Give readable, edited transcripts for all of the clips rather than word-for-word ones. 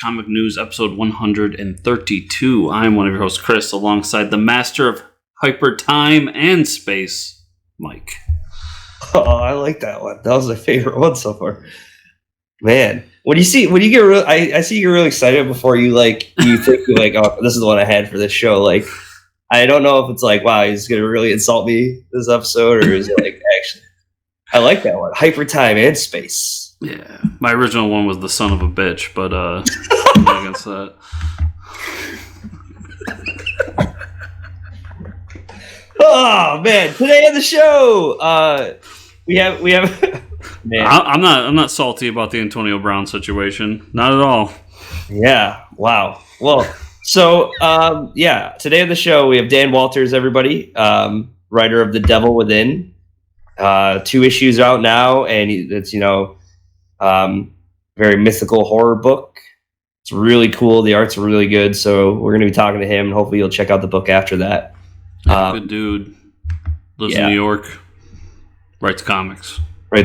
Comic News, episode 132. I'm one of your hosts, Chris, alongside the master of hyper time and space, Mike. Oh, I like that one. That was my favorite one so far. Man, when you get real, I see you're really excited before you think you're like, oh, this is the one I had for this show. Like, I don't know if it's like, wow, he's gonna really insult me this episode, or is it like actually? I like that one. Hyper time and space. Yeah, my original one was the son of a bitch, but I'm not against that. Oh man! Today on the show, we have. Man. I'm not salty about the Antonio Brown situation. Not at all. Yeah. Wow. Well, so today on the show we have Dan Walters, everybody, writer of The Devil Within. 2 issues out now, and it's very mythical horror book. It's really cool. The art's really good. So we're going to be talking to him, and hopefully you'll check out the book after that. Good dude. Lives in New York. Writes comics. I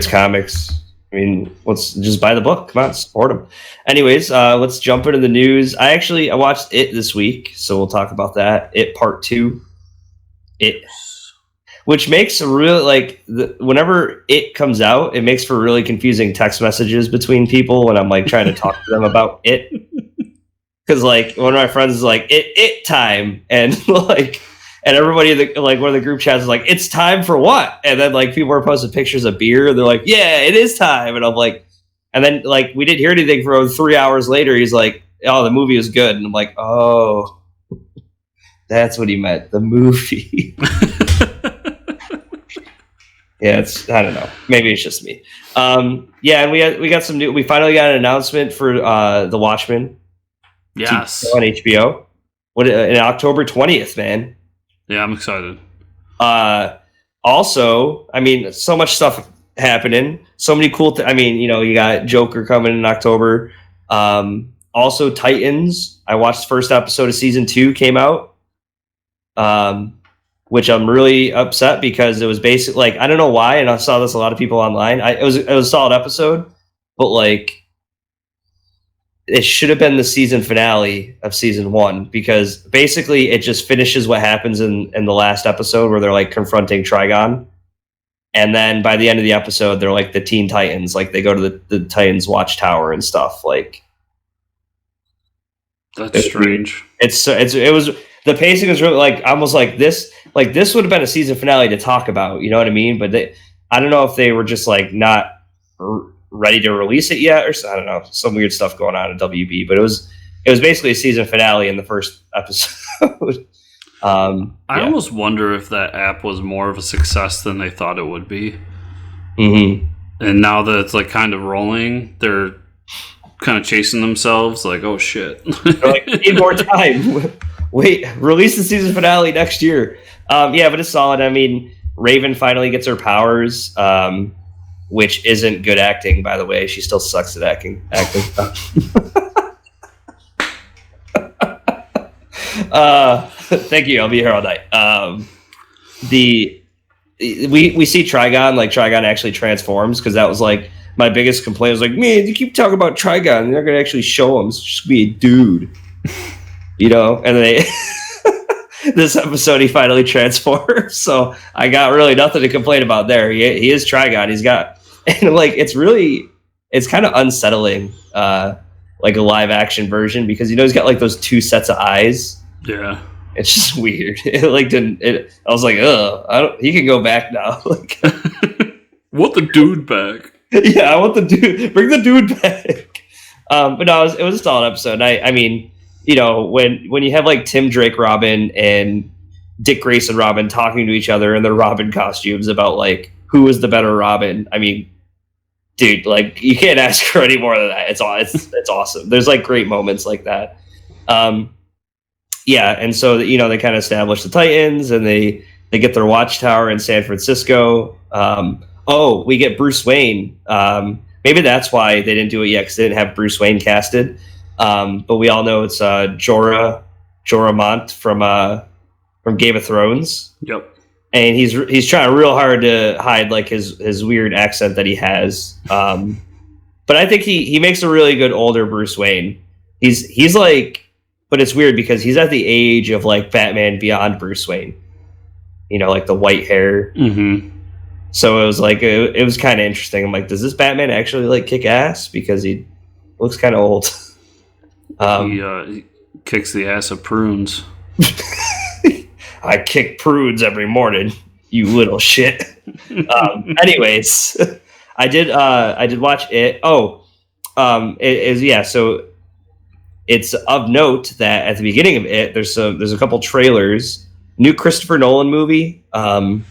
mean, let's just buy the book. Come on, support him. Anyways, let's jump into the news. I watched It this week, so we'll talk about that. It Part 2. Which makes a real, whenever it comes out, it makes for really confusing text messages between people when I'm like trying to talk to them about it. Because like one of my friends is like, it time, and and everybody in one of the group chats is like, it's time for what? And then like people are posting pictures of beer, and they're like, yeah, it is time. And I'm like, and then like we didn't hear anything for 3 hours later. He's like, oh, the movie is good, and I'm like, oh, that's what he meant, the movie. Yeah, I don't know. Maybe it's just me. And we got some new. We finally got an announcement for the Watchmen. Yes, on HBO. In October 20th, man. Yeah, I'm excited. Also, I mean, so much stuff happening. So many cool. You got Joker coming in October. Also, Titans. I watched the first episode of season 2 came out. Which I'm really upset because it was basically I don't know why, and I saw this a lot of people online. It was a solid episode, but like it should have been the season finale of season 1, because basically it just finishes what happens in the last episode where they're like confronting Trigon, and then by the end of the episode they're like the Teen Titans, like they go to the Titans watchtower and stuff. Like that's strange. It was. The pacing was really almost like this. Like this would have been a season finale to talk about. You know what I mean? But I don't know if they were just not ready to release it yet, or I don't know, some weird stuff going on in WB. But it was basically a season finale in the first episode. I almost wonder if that app was more of a success than they thought it would be. Mm-hmm. And now that it's kind of rolling, they're kind of chasing themselves. Like, oh shit! They're like, we need more time. Wait, release the season finale next year. But it's solid. I mean, Raven finally gets her powers, which isn't good acting, by the way. She still sucks at acting. Thank you. I'll be here all night. We see Trigon. Like Trigon actually transforms, because that was like my biggest complaint. I was like, man, you keep talking about Trigon, and they're gonna actually show him. It's just be a dude. And they this episode he finally transforms, so I got really nothing to complain about there. He is Trigon. He's got, and it's kind of unsettling, like a live action version, because he's got those 2 sets of eyes. Yeah, it's just weird. I was like, ugh, he can go back now. Want the dude back? Yeah, I want the dude. Bring the dude back. But no, it was a solid episode. I mean, when you have Tim Drake Robin and Dick Grayson Robin talking to each other in their Robin costumes about who is the better Robin. I mean, dude, you can't ask for any more than that. It's awesome. There's great moments like that. And so they kind of establish the Titans, and they get their watchtower in San Francisco. We get Bruce Wayne. Maybe that's why they didn't do it yet, because they didn't have Bruce Wayne casted. But we all know it's Jorah Mormont from Game of Thrones. Yep. And he's trying real hard to hide his weird accent that he has. But I think he makes a really good older Bruce Wayne. He's like, but it's weird because he's at the age of like Batman Beyond Bruce Wayne. You know, like the white hair. Mm-hmm. So it was like it was kind of interesting. I'm like, does this Batman actually like kick ass? Because he looks kind of old. He kicks the ass of prunes. I kick prudes every morning, you little shit. Anyways, I did watch it. It is, yeah. So it's of note that at the beginning of it, there's a couple trailers. New Christopher Nolan movie. I don't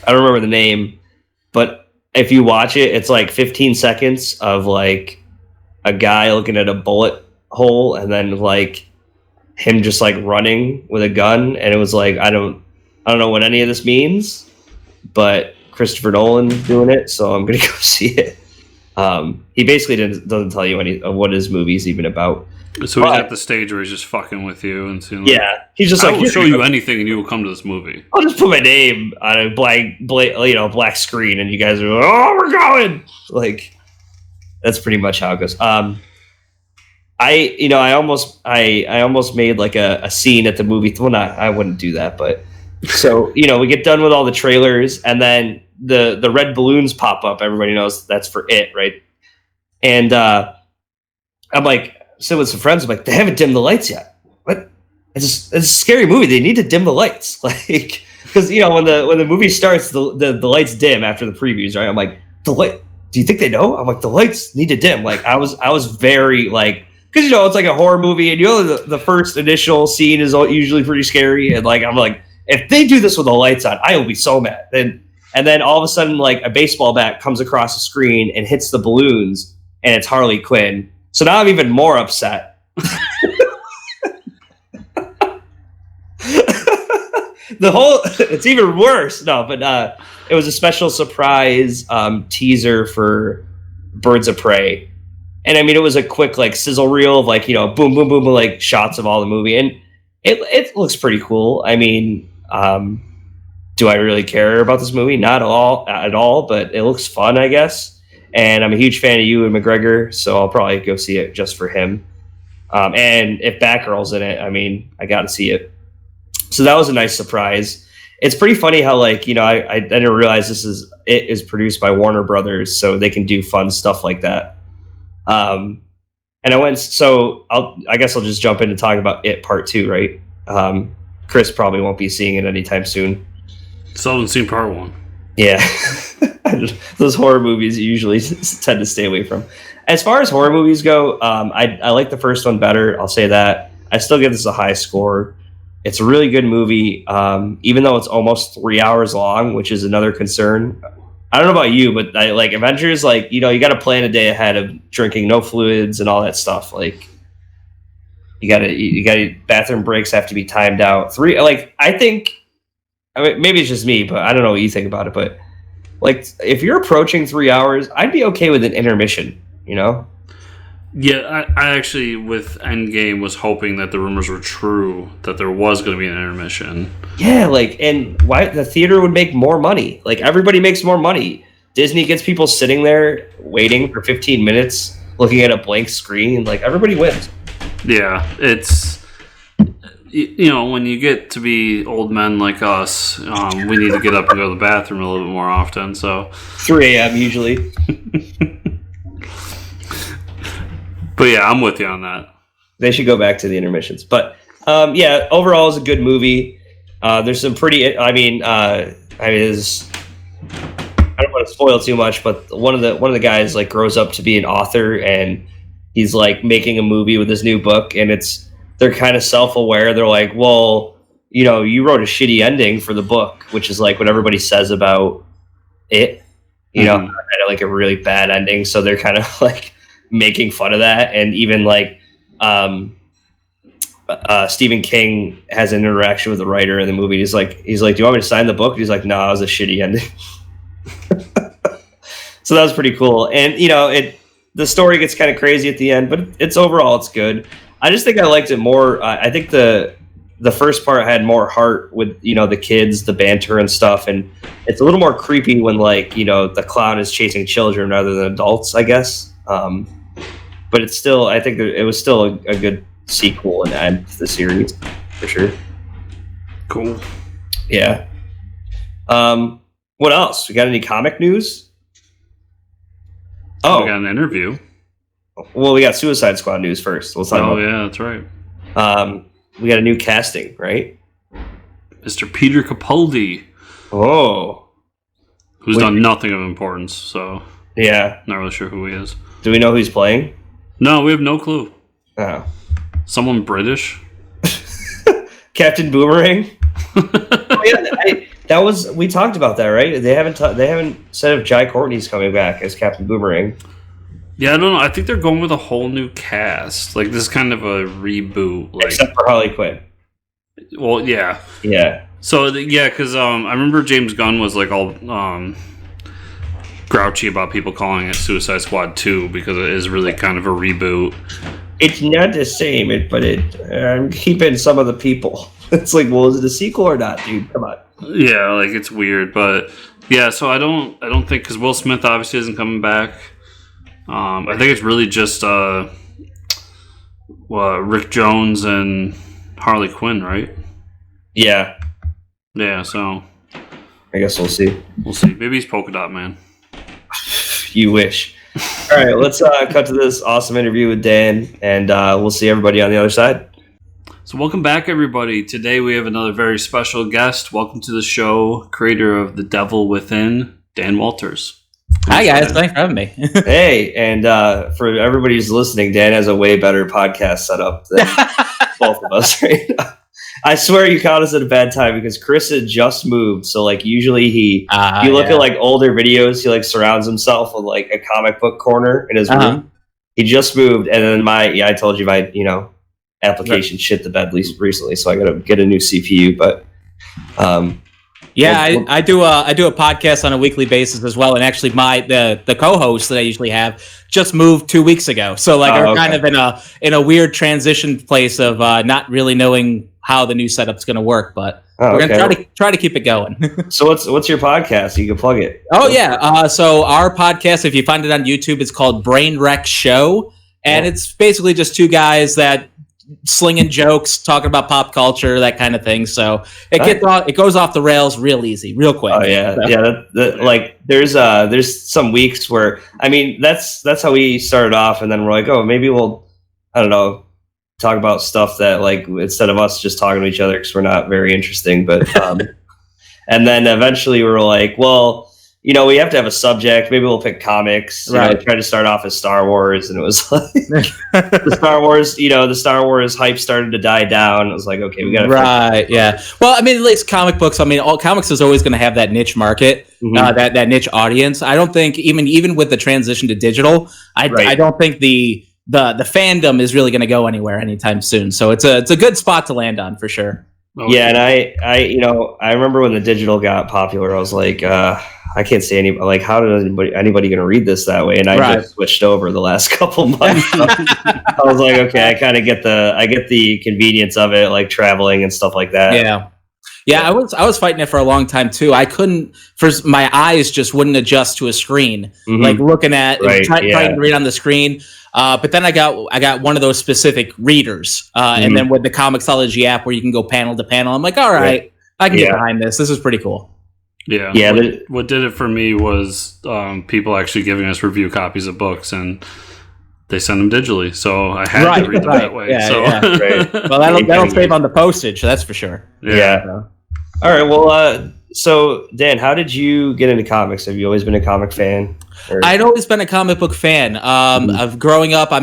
remember the name, but if you watch it, it's like 15 seconds of like a guy looking at a bullet hole, and then like him just like running with a gun, and it was like I don't know what any of this means, but Christopher Nolan doing it, so I'm gonna go see it. He basically doesn't tell you any of what his movie's even about. So he's at the stage where he's just fucking with you and saying, like, yeah, he's just I like, will show you anything, and you will come to this movie. I'll just put my name on a black screen, and you guys are like, oh, we're going. Like, that's pretty much how it goes. I almost made like a scene at the movie. Well, I wouldn't do that, but so we get done with all the trailers, and then the red balloons pop up. Everybody knows that's for it, right? And I'm like, so with some friends, I'm like, they haven't dimmed the lights yet. What? It's a scary movie. They need to dim the lights, like, because when the movie starts, the lights dim after the previews, right? I'm like, the light. Do you think they know? I'm like, the lights need to dim. Like, I was very like. Because it's like a horror movie, and the first initial scene is usually pretty scary, and like I'm like, if they do this with the lights on, I will be so mad. And then all of a sudden, like a baseball bat comes across the screen and hits the balloons, and it's Harley Quinn. So now I'm even more upset. It's even worse. No, but it was a special surprise teaser for Birds of Prey. And I mean, it was a quick like sizzle reel of like, boom, boom, boom, like shots of all the movie. And it looks pretty cool. I mean, do I really care about this movie? Not at all, but it looks fun, I guess. And I'm a huge fan of Ewan McGregor, so I'll probably go see it just for him. And if Batgirl's in it, I mean, I got to see it. So that was a nice surprise. It's pretty funny how I didn't realize it is produced by Warner Brothers, so they can do fun stuff like that. And I guess I'll just jump in and talk about It Part 2, right? Chris probably won't be seeing it anytime soon. Still haven't seen Part 1. Yeah. Those horror movies you usually tend to stay away from. As far as horror movies go, I like the first one better. I'll say that. I still give this a high score. It's a really good movie, even though it's almost 3 hours long, which is another concern. I don't know about you, but like Avengers, like, you got to plan a day ahead of drinking no fluids and all that stuff. Like, you got to bathroom breaks have to be timed out. I mean, maybe it's just me, but I don't know what you think about it. But like, if you're approaching 3 hours, I'd be okay with an intermission, Yeah, I actually, with Endgame, was hoping that the rumors were true, that there was going to be an intermission. Yeah, and why the theater would make more money. Like, everybody makes more money. Disney gets people sitting there waiting for 15 minutes, looking at a blank screen. Like, everybody wins. Yeah, it's, when you get to be old men like us, we need to get up and go to the bathroom a little bit more often. So 3 a.m. usually. But yeah, I'm with you on that. They should go back to the intermissions. But yeah, overall, it's a good movie. There's some pretty. I don't want to spoil too much, but one of the guys like grows up to be an author, and he's like making a movie with his new book, and they're kind of self-aware. They're like, well, you wrote a shitty ending for the book, which is like what everybody says about it. Kind of like a really bad ending. So they're kind of like making fun of that, and even like Stephen King has an interaction with the writer in the movie. He's like, do you want me to sign the book? And he's like, no, it was a shitty ending. So that was pretty cool. And the story gets kind of crazy at the end, but it's good. I just think I liked it more. I think the first part had more heart with the kids, the banter and stuff, and it's a little more creepy when the clown is chasing children rather than adults, I guess. but it's still, I think it was still a good sequel and end to the series for sure. Cool. Yeah. What else? We got any comic news? Oh, we got an interview. Well, we got Suicide Squad news first. We'll talk about. Yeah, that's right. We got a new casting, right? Mr. Peter Capaldi. Oh. Who's done nothing of importance, so yeah, not really sure who he is. Do we know who he's playing? No, we have no clue. Oh. Someone British? Captain Boomerang? Oh, yeah, we talked about that, right? They haven't said if Jai Courtney's coming back as Captain Boomerang. Yeah, I don't know. I think they're going with a whole new cast. Like, this is kind of a reboot. Like, except for Harley Quinn. Well, yeah. Yeah. So, because I remember James Gunn was, like, all grouchy about people calling it Suicide Squad 2 because it is really kind of a reboot. It's not the same, but I'm keeping some of the people. It's like, well, is it a sequel or not, dude? Come on. Yeah, like, it's weird, but yeah. So I don't think, because Will Smith obviously isn't coming back. I think it's really just Rick Jones and Harley Quinn, right? Yeah. Yeah. So I guess we'll see. We'll see. Maybe he's Polka Dot Man. You wish. All right, let's cut to this awesome interview with Dan, and we'll see everybody on the other side. So welcome back, everybody. Today we have another very special guest. Welcome to the show, creator of The Devil Within, Dan Walters. Hi, guys. Thanks for having me. Hey, and for everybody who's listening, Dan has a way better podcast setup than both of us right now. I swear you caught us at a bad time because Chris had just moved. So like usually you look at like older videos, he like surrounds himself with like a comic book corner in his room. He just moved, and then I told you my application shit the bed least recently, so I got to get a new CPU. But I do a podcast on a weekly basis as well, and actually the co-host that I usually have just moved 2 weeks ago. So like we're kind of in a weird transition place of not really knowing how the new setup's going to work, but we're going to try to keep it going. So what's your podcast? You can plug it. Oh yeah. So our podcast, if you find it on YouTube, it's called Brain Wreck Show, and it's basically just two guys that slinging jokes, talking about pop culture, that kind of thing. So it goes off the rails real easy, real quick. Oh yeah, so. Yeah. Like there's some weeks where that's how we started off, and then we're like, oh, maybe we'll talk about stuff that like instead of us just talking to each other because we're not very interesting. But and then eventually we were like, well, we have to have a subject. Maybe we'll pick comics. Right. Try to start off as Star Wars, and it was like the Star Wars hype started to die down. It was like, okay, we got to. Right. Yeah. Well, at least comic books. All comics is always going to have that niche market, that niche audience. I don't think even with the transition to digital, I don't think the fandom is really going to go anywhere anytime soon. So it's a good spot to land on for sure. Okay. Yeah, and I remember when the digital got popular, I was like, I can't say any like how did anybody going to read this that way? And I just switched over the last couple months. I was like, okay, I kind of get the convenience of it, like traveling and stuff like that. Yeah. Yeah, I was fighting it for a long time too. I couldn't, my eyes just wouldn't adjust to a screen, like looking at trying to read on the screen. But then I got one of those specific readers, and then with the Comixology app where you can go panel to panel, I'm like, all right, I can get behind this. This is pretty cool. Yeah. What did it for me was people actually giving us review copies of books, and they send them digitally, so I had to read them that way. Yeah, Well, that'll save on the postage, that's for sure. Yeah. All right. Well, so Dan, how did you get into comics? Have you always been a comic fan? I'd always been a comic book fan. Of growing up, I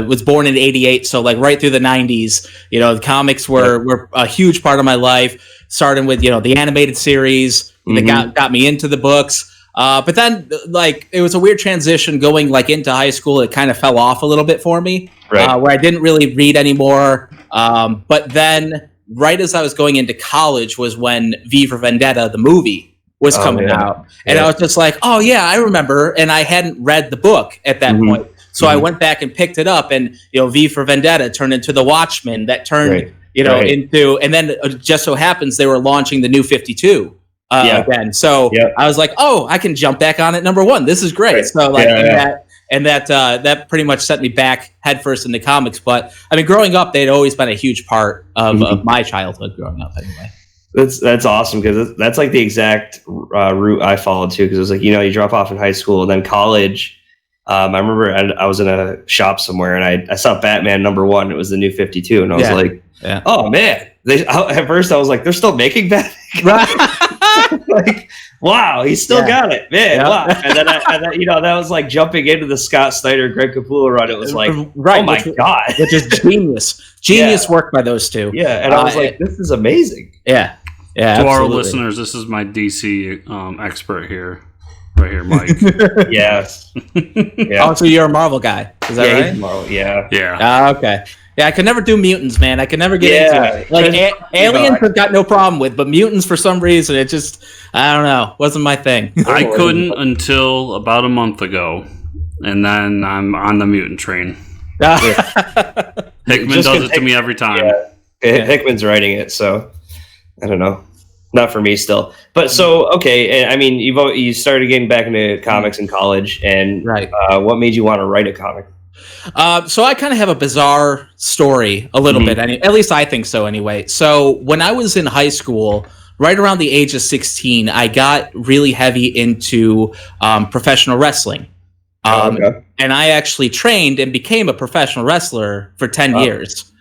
was born in '88, so like right through the '90s. The comics were a huge part of my life. Starting with the animated series that got me into the books. But then like it was a weird transition going like into high school. It kind of fell off a little bit for me, where I didn't really read anymore. But then right as I was going into college was when V for Vendetta, the movie, was coming out. And I was just like, oh yeah, I remember. And I hadn't read the book at that point. So I went back and picked it up, and V for Vendetta turned into the Watchmen that turned into, and then it just so happens they were launching the New 52 again. So I was like, oh, I can jump back on it. Number one, this is great. So like and that pretty much set me back headfirst into comics. But I mean, growing up, they'd always been a huge part of my childhood growing up. Anyway, that's awesome because that's like the exact route I followed too. Because it was like you drop off in high school and then college. I remember I was in a shop somewhere and I saw Batman #1. It was the New 52, and I was like, "Oh man!" At first, I was like, "They're still making Batman." Like, wow, he still got it, man. Wow. And then that was like jumping into the Scott Snyder, Greg Capullo run. It was like, oh my god, which is genius work by those two. Yeah, and I was like, this is amazing. Yeah. To our listeners, this is my DC expert here. Right here, Mike. Yes. Oh, so you're a Marvel guy. Is that right? Marvel, yeah. Okay. Yeah, I could never do mutants, man. I could never get into it. Like aliens, I've got no problem with, but mutants, for some reason, it just, I don't know, wasn't my thing. I couldn't until about a month ago, and then I'm on the mutant train. Hickman does it to me every time. Yeah. Hickman's writing it, so I don't know. Not for me still. But so, okay, I mean, you started getting back into comics in college, and what made you want to write a comic? So I kind of have a bizarre story a little bit. At least I think so anyway. So when I was in high school, right around the age of 16, I got really heavy into professional wrestling. And I actually trained and became a professional wrestler for 10 years.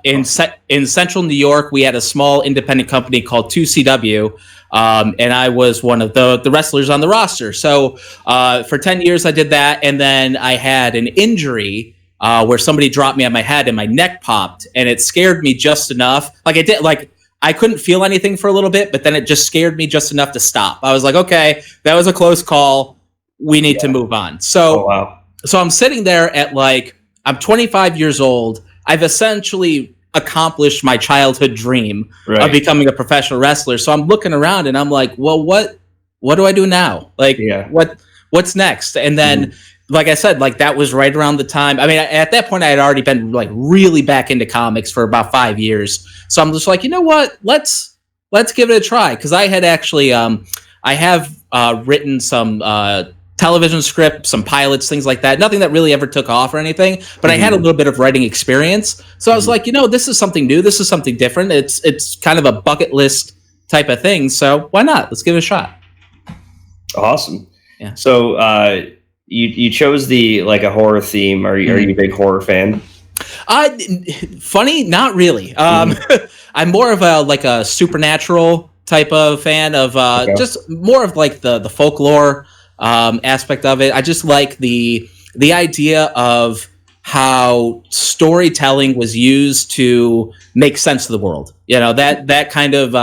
In central New York, we had a small independent company called 2CW, and I was one of the wrestlers on the roster. So for 10 years, I did that, and then I had an injury where somebody dropped me on my head and my neck popped, and it scared me just enough. I couldn't feel anything for a little bit, but then it just scared me just enough to stop. I was like, okay, that was a close call. We need to move on. So, so I'm sitting there at I'm 25 years old. I've essentially accomplished my childhood dream of becoming a professional wrestler. So I'm looking around and I'm like, well, what do I do now? What's next? And then, like I said, that was right around the time. I mean, at that point I had already been really back into comics for about 5 years. So I'm just like, you know what? Let's give it a try. Cause I had actually, I have written some, television script, some pilots, things like that. Nothing that really ever took off or anything, but I had a little bit of writing experience. So I was like, this is something new. This is something different. It's kind of a bucket list type of thing. So why not? Let's give it a shot. Awesome. Yeah. So you chose a horror theme. Are you a big horror fan? Funny, not really. I'm more of a supernatural type of fan of just more of the folklore aspect of it. I just like the idea of how storytelling was used to make sense of the world. That kind of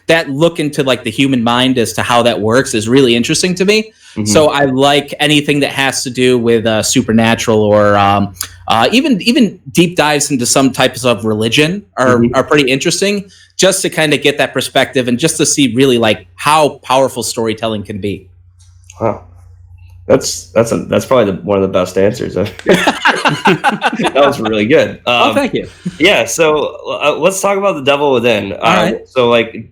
that look into the human mind as to how that works is really interesting to me. So I like anything that has to do with supernatural or even deep dives into some types of religion are pretty interesting, just to kind of get that perspective and just to see really how powerful storytelling can be. Wow, that's probably one of the best answers. That was really good. Thank you. Yeah, so let's talk about The Devil Within. All right. So,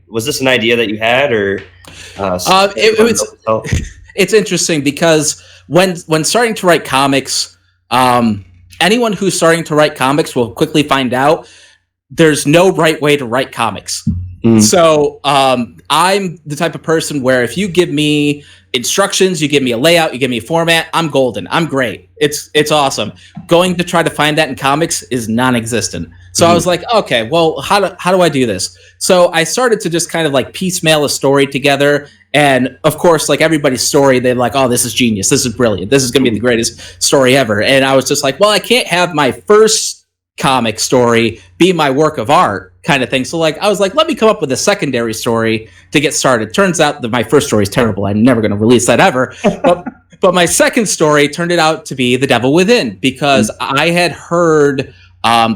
was this an idea that you had, or? It's interesting because when starting to write comics, anyone who's starting to write comics will quickly find out there's no right way to write comics. So I'm the type of person where if you give me instructions, you give me a layout, you give me a format, I'm golden. I'm great. It's awesome. Going to try to find that in comics is non-existent. So I was like, okay, well, how do I do this? So I started to just kind of piecemeal a story together. And of course, everybody's story, they're like, oh, this is genius. This is brilliant. This is going to be the greatest story ever. And I was just like, well, I can't have my first comic story be my work of art kind of thing. So I was like, let me come up with a secondary story to get started. Turns out that my first story is terrible. I'm never going to release that ever. But my second story turned it out to be The Devil Within, because I had heard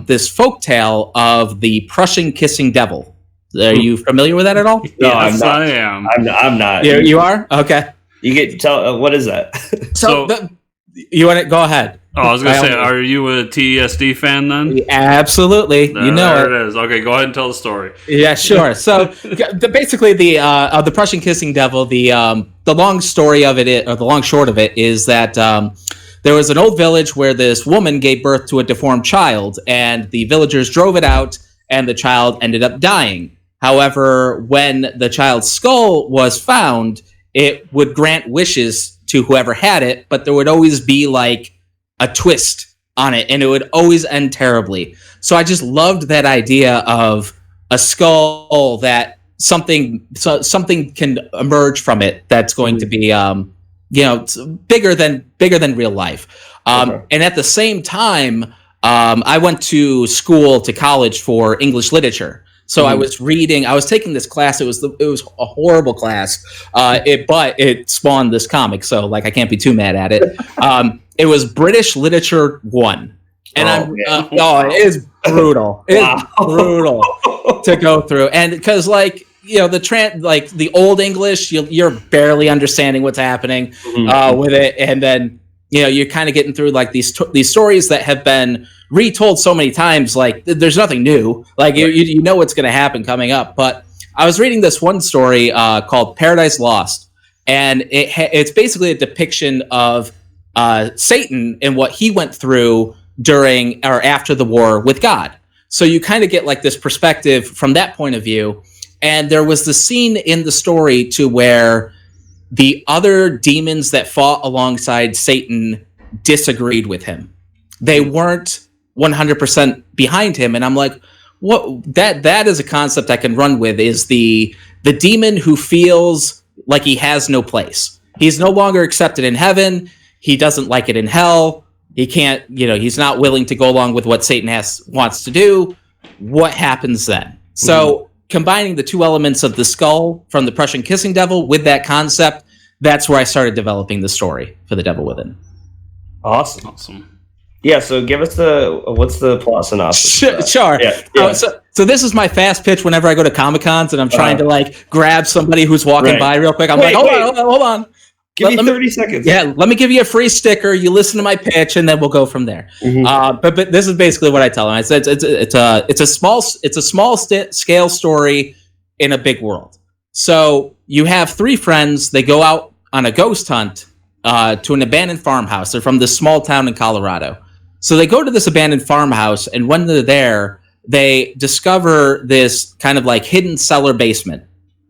this folktale of the Prussian kissing devil. Are you familiar with that at all? No, yes, I am. I'm not. You are? Okay. You get to tell what is that? So you want to go ahead? Oh, I was going to say, are you a TESD fan then? Absolutely. There it is. Okay, go ahead and tell the story. Yeah, sure. So basically the Prussian kissing devil, the long story of it, or the long short of it, is that there was an old village where this woman gave birth to a deformed child, and the villagers drove it out, and the child ended up dying. However, when the child's skull was found, it would grant wishes to whoever had it, but there would always be like a twist on it, and it would always end terribly. So I just loved that idea of a skull that something can emerge from it that's going to be bigger than real life. And at the same time, I went to college for English literature. So I was taking this class. It was a horrible class. But it spawned this comic. So like, I can't be too mad at it. It was British Literature 1. And it is brutal. It's brutal to go through. And because like, the old English, you're barely understanding what's happening with it. And then, you're kind of getting through like these stories that have been retold so many times. Like there's nothing new. Like you know what's going to happen coming up. But I was reading this one story called Paradise Lost, and it's basically a depiction of Satan and what he went through during or after the war with God. So you kind of get like this perspective from that point of view. And there was the scene in the story to where the other demons that fought alongside Satan disagreed with him. They weren't 100% behind him. And I'm like, what? That is a concept I can run with, is the demon who feels like he has no place. He's no longer accepted in heaven. He doesn't like it in hell. He can't, he's not willing to go along with what Satan wants to do. What happens then? So combining the two elements of the skull from the Prussian Kissing Devil with that concept, that's where I started developing the story for The Devil Within. Awesome. Yeah, so give us what's the plot synopsis? Sure. Yeah. So this is my fast pitch whenever I go to Comic-Cons and I'm trying to like grab somebody who's walking by real quick. I'm hold on. Give me 30 seconds. Yeah, let me give you a free sticker. You listen to my pitch, and then we'll go from there. But this is basically what I tell them. I said it's a small scale story in a big world. So you have three friends. They go out on a ghost hunt to an abandoned farmhouse. They're from this small town in Colorado. So they go to this abandoned farmhouse, and when they're there, they discover this kind of like hidden cellar basement.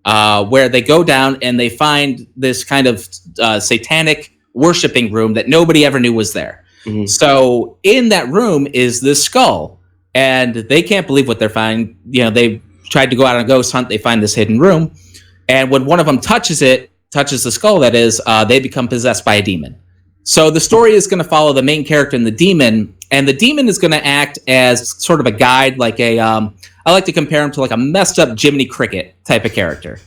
Where they go down and they find this kind of satanic worshiping room that nobody ever knew was there. So in that room is this skull, and they can't believe what they're finding. They tried to go out on a ghost hunt. They find this hidden room, and when one of them touches the skull, that is, they become possessed by a demon. So the story is going to follow the main character and the demon is going to act as sort of a guide, like I like to compare him to like a messed up Jiminy Cricket type of character.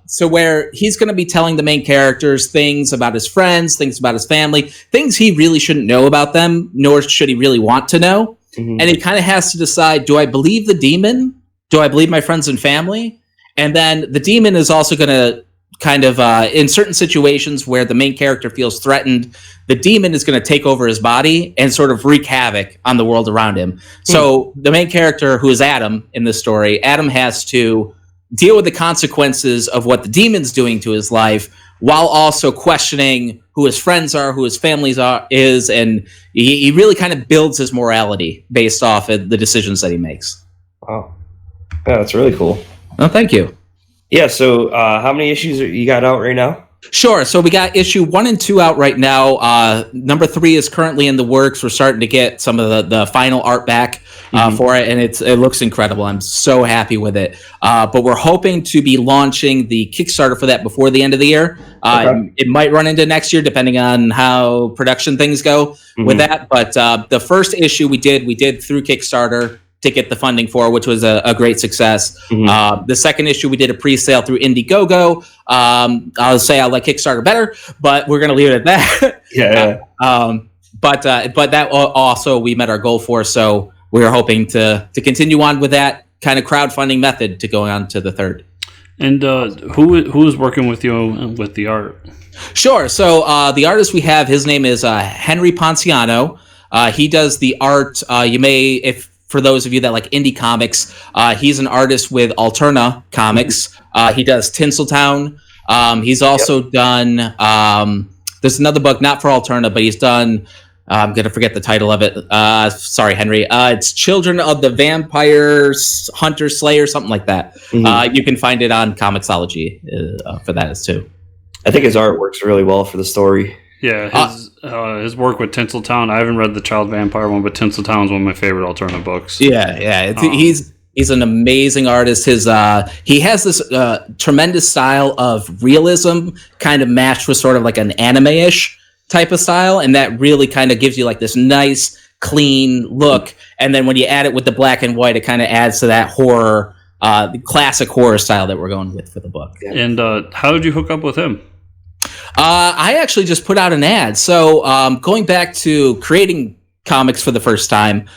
So where he's going to be telling the main characters things about his friends, things about his family, things he really shouldn't know about them, nor should he really want to know. And he kind of has to decide, do I believe the demon? Do I believe my friends and family? And then the demon is also going to kind of, in certain situations where the main character feels threatened, the demon is going to take over his body and sort of wreak havoc on the world around him. So the main character, who is Adam in this story, Adam has to deal with the consequences of what the demon's doing to his life, while also questioning who his friends are, who his families is, and he really kind of builds his morality based off of the decisions that he makes. Wow. Yeah, that's really cool. Oh, thank you. Yeah, so how many issues you got out right now? Sure. So we got issue 1 and 2 out right now. Number 3 is currently in the works. We're starting to get some of the final art back for it, and it looks incredible. I'm so happy with it. But we're hoping to be launching the Kickstarter for that before the end of the year. It might run into next year, depending on how production things go with that. But the first issue we did through Kickstarter to get the funding for, which was a great success. The second issue, we did a pre-sale through Indiegogo. I'll say I like Kickstarter better, but we're going to leave it at that. But that also we met our goal for, so we are hoping to continue on with that kind of crowdfunding method to go on to the third. And who is working with you with the art? Sure. So the artist we have, his name is Henry Ponciano. He does the art. You may, for those of you that like indie comics, he's an artist with Alterna Comics. He does Tinseltown. He's also done there's another book, not for Alterna, but he's done. I'm gonna forget the title of it. Sorry, Henry. It's Children of the Vampire Hunter Slayer, something like that. Mm-hmm. You can find it on Comixology for that as too. I think his art works really well for the story. Yeah, his work with Tinseltown. I haven't read the Child Vampire one, but Tinseltown is one of my favorite Alterna books. Yeah. He's an amazing artist. He has this tremendous style of realism, kind of matched with sort of like an anime-ish type of style, and that really kind of gives you like this nice, clean look. And then when you add it with the black and white, it kind of adds to that horror, classic horror style that we're going with for the book. And how did you hook up with him? I actually just put out an ad. So going back to creating comics for the first time,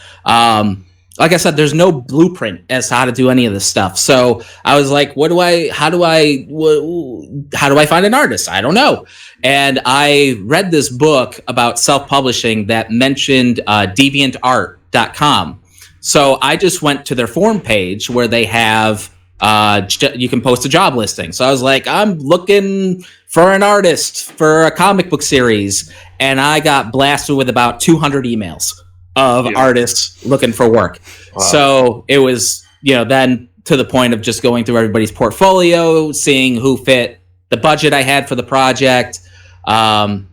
like I said, there's no blueprint as to how to do any of this stuff. So I was like, how do I find an artist? I don't know. And I read this book about self-publishing that mentioned deviantart.com. So I just went to their forum page where they have, you can post a job listing. So I was like, I'm looking for an artist for a comic book series. And I got blasted with about 200 emails of artists looking for work. Wow. So it was, then to the point of just going through everybody's portfolio, seeing who fit the budget I had for the project. And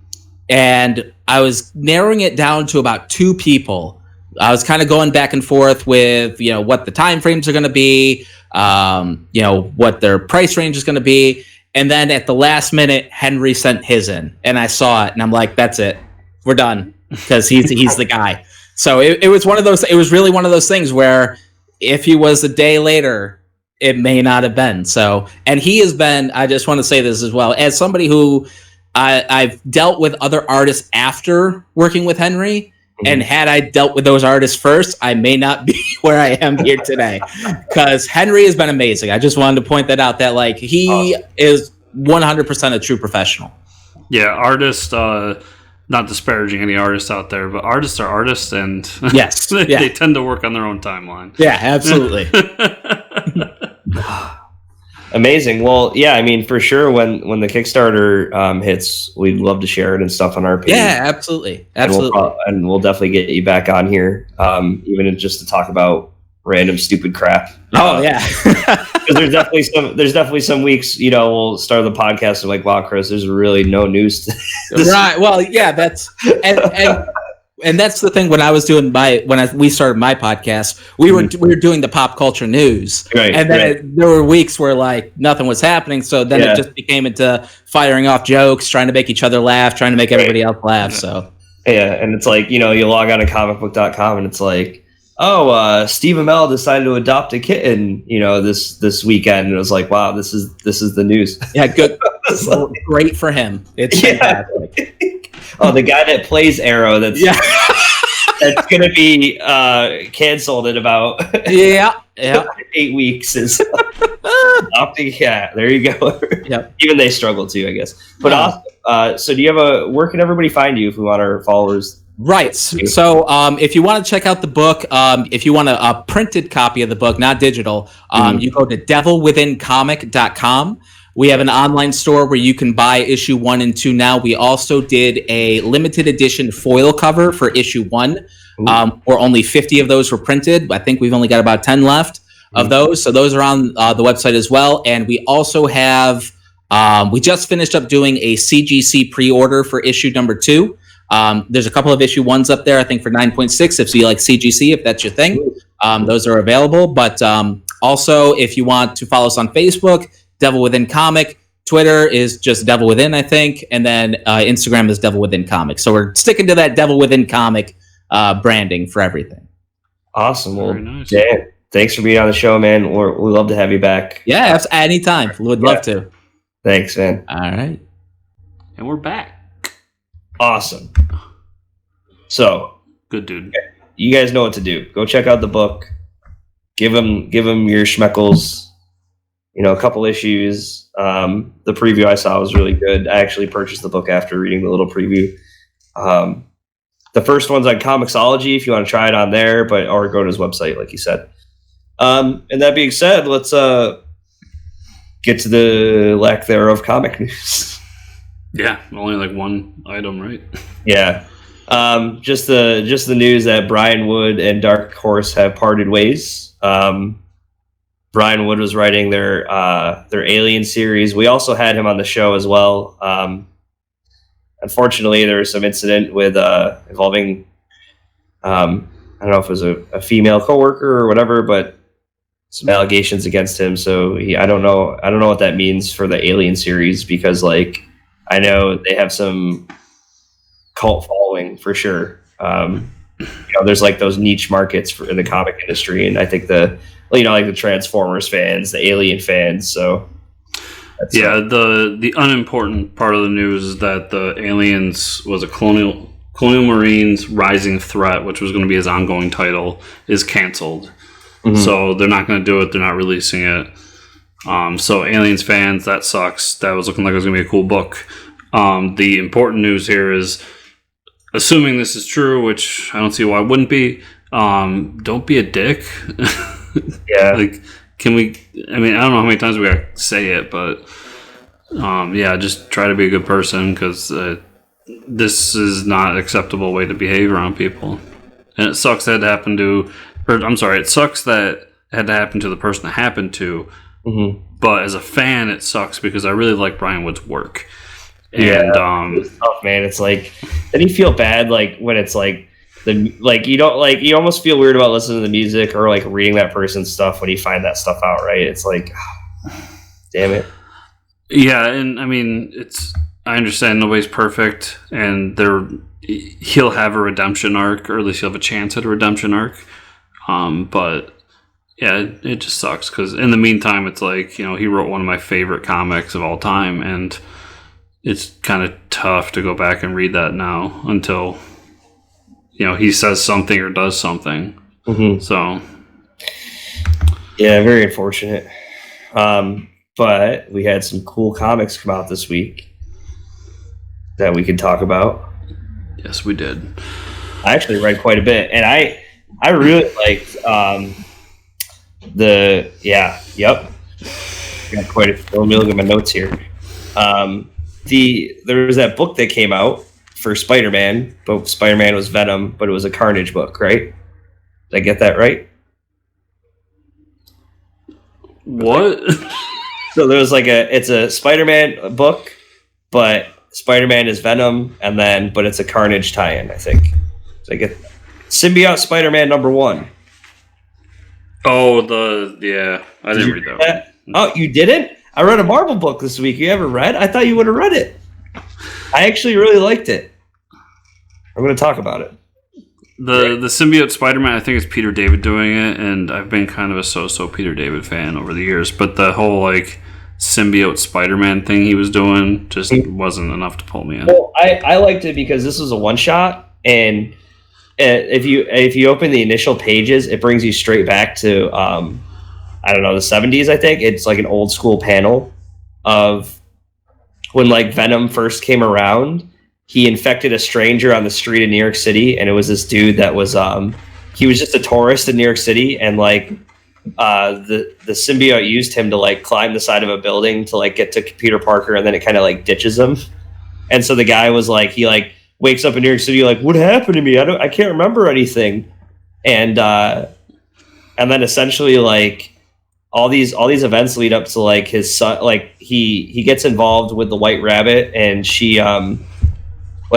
I was narrowing it down to about 2 people. I was kind of going back and forth with, what the time frames are going to be, what their price range is going to be. And then at the last minute, Henry sent his in, and I saw it, and I'm like, that's it. We're done, because he's the guy. So it was one of those. It was really one of those things where if he was a day later, it may not have been. So, and he has been. I just want to say this as well, as somebody who I've dealt with other artists after working with Henry, and had I dealt with those artists first, I may not be where I am here today. Because Henry has been amazing. I just wanted to point that out. That like he is 100% a true professional. Yeah, artists. Not disparaging any artists out there, but artists are artists, and yes, they tend to work on their own timeline. Yeah, absolutely. Amazing. Well, yeah, I mean, for sure, when the Kickstarter hits, we'd love to share it and stuff on our page. Yeah, absolutely. And we'll definitely get you back on here, even just to talk about random stupid crap. Oh yeah. Because there's definitely some weeks, we'll start the podcast and like, wow, Chris, there's really no news to this. Right. Well, yeah, that's and that's the thing. When I was doing we started my podcast, we were doing the pop culture news, right, and then there were weeks where like nothing was happening. So then it just became into firing off jokes, trying to make each other laugh, trying to make everybody else laugh. So and it's like, you log on to comicbook.com and it's like, Steve Amell decided to adopt a kitten, this weekend, and it was like, wow, this is the news. Yeah, good, great for him. It's fantastic. The guy that plays Arrow, that's gonna be canceled in about 8 weeks is adopting a cat. There you go. Yep. Even they struggle too, I guess. But awesome. So do you have where can everybody find you if we want our followers? Right. So if you want to check out the book, if you want a printed copy of the book, not digital, you go to devilwithincomic.com. We have an online store where you can buy issue 1 and 2 now. We also did a limited edition foil cover for issue 1, where only 50 of those were printed. I think we've only got about 10 left of those. So those are on the website as well. And we also have, we just finished up doing a CGC pre-order for issue number 2. There's a couple of issue 1s up there, I think for 9.6, if you like CGC, if that's your thing. Those are available. But also, if you want to follow us on Facebook, Devil Within Comic. Twitter is just Devil Within, I think. And then Instagram is Devil Within Comic. So we're sticking to that Devil Within Comic branding for everything. Awesome. Well, very nice. Dan, thanks for being on the show, man. We'd love to have you back. Yeah, anytime. Would love to. Thanks, man. All right. And we're back. Awesome. So, good dude. You guys know what to do. Go check out the book. Give them your schmeckles. A couple issues. The preview I saw was really good. I actually purchased the book after reading the little preview. The first one's on Comixology if you want to try it on there, or go to his website, like you said. And that being said, let's get to the lack thereof comic news. Yeah, only like one item, right? Yeah. Just the news that Brian Wood and Dark Horse have parted ways. Brian Wood was writing their Alien series. We also had him on the show as well. Unfortunately, there was some incident with involving I don't know if it was a female coworker or whatever, but some allegations against him. So I don't know what that means for the Alien series, because like I know they have some cult following for sure. There's like those niche markets in the comic industry, and I think like the Transformers fans, the Alien fans. So the unimportant part of the news is that the Aliens was a Colonial Marines Rising Threat, which was going to be his ongoing title, is canceled. Mm-hmm. So they're not going to do it. They're not releasing it. So Aliens fans, that sucks. That was looking like it was going to be a cool book. The important news here is, assuming this is true, which I don't see why it wouldn't be, don't be a dick. Yeah. Like, can we... I mean, I don't know how many times we gotta say it, but... just try to be a good person, because this is not an acceptable way to behave around people. And it sucks that it happened to... it sucks that it had to happen to the person it happened to. Mm-hmm. But as a fan, it sucks, because I really like Brian Wood's work. And, it's tough, man. It's like, then you feel bad, like, when it's like, you almost feel weird about listening to the music or like reading that person's stuff when you find that stuff out, right? It's like, damn it. Yeah, and I mean, I understand nobody's perfect, and he'll have a redemption arc, or at least he'll have a chance at a redemption arc. But yeah, it just sucks, because in the meantime, it's like, he wrote one of my favorite comics of all time, and it's kind of tough to go back and read that now until he says something or does something. Mm-hmm. So yeah, very unfortunate. But we had some cool comics come out this week that we could talk about. Yes, we did. I actually read quite a bit, and I really liked got quite a few. Let me look at my notes here. There was that book that came out for Spider-Man, but Spider-Man was Venom, but it was a Carnage book, right? Did I get that right? What? So there was it's a Spider-Man book, but Spider-Man is Venom, but it's a Carnage tie-in, I think. So I get Symbiote Spider-Man #1. Oh, I didn't read that one. Oh, you didn't? I read a Marvel book this week. You ever read? I thought you would have read it. I actually really liked it. I'm going to talk about it. The symbiote Spider-Man, I think it's Peter David doing it, and I've been kind of a so-so Peter David fan over the years, but the whole symbiote Spider-Man thing he was doing just wasn't enough to pull me in. Well, I liked it because this was a one-shot, and if you open the initial pages, it brings you straight back to I don't know, the 70s, I think. It's like an old school panel of when Venom first came around. He infected a stranger on the street in New York City, and it was this dude that was he was just a tourist in New York City, and the symbiote used him to climb the side of a building to get to Peter Parker, and then it kind of ditches him. And so the guy was he wakes up in New York City what happened to me? I can't remember anything. And then essentially all these events lead up to his son, he gets involved with the White Rabbit, and she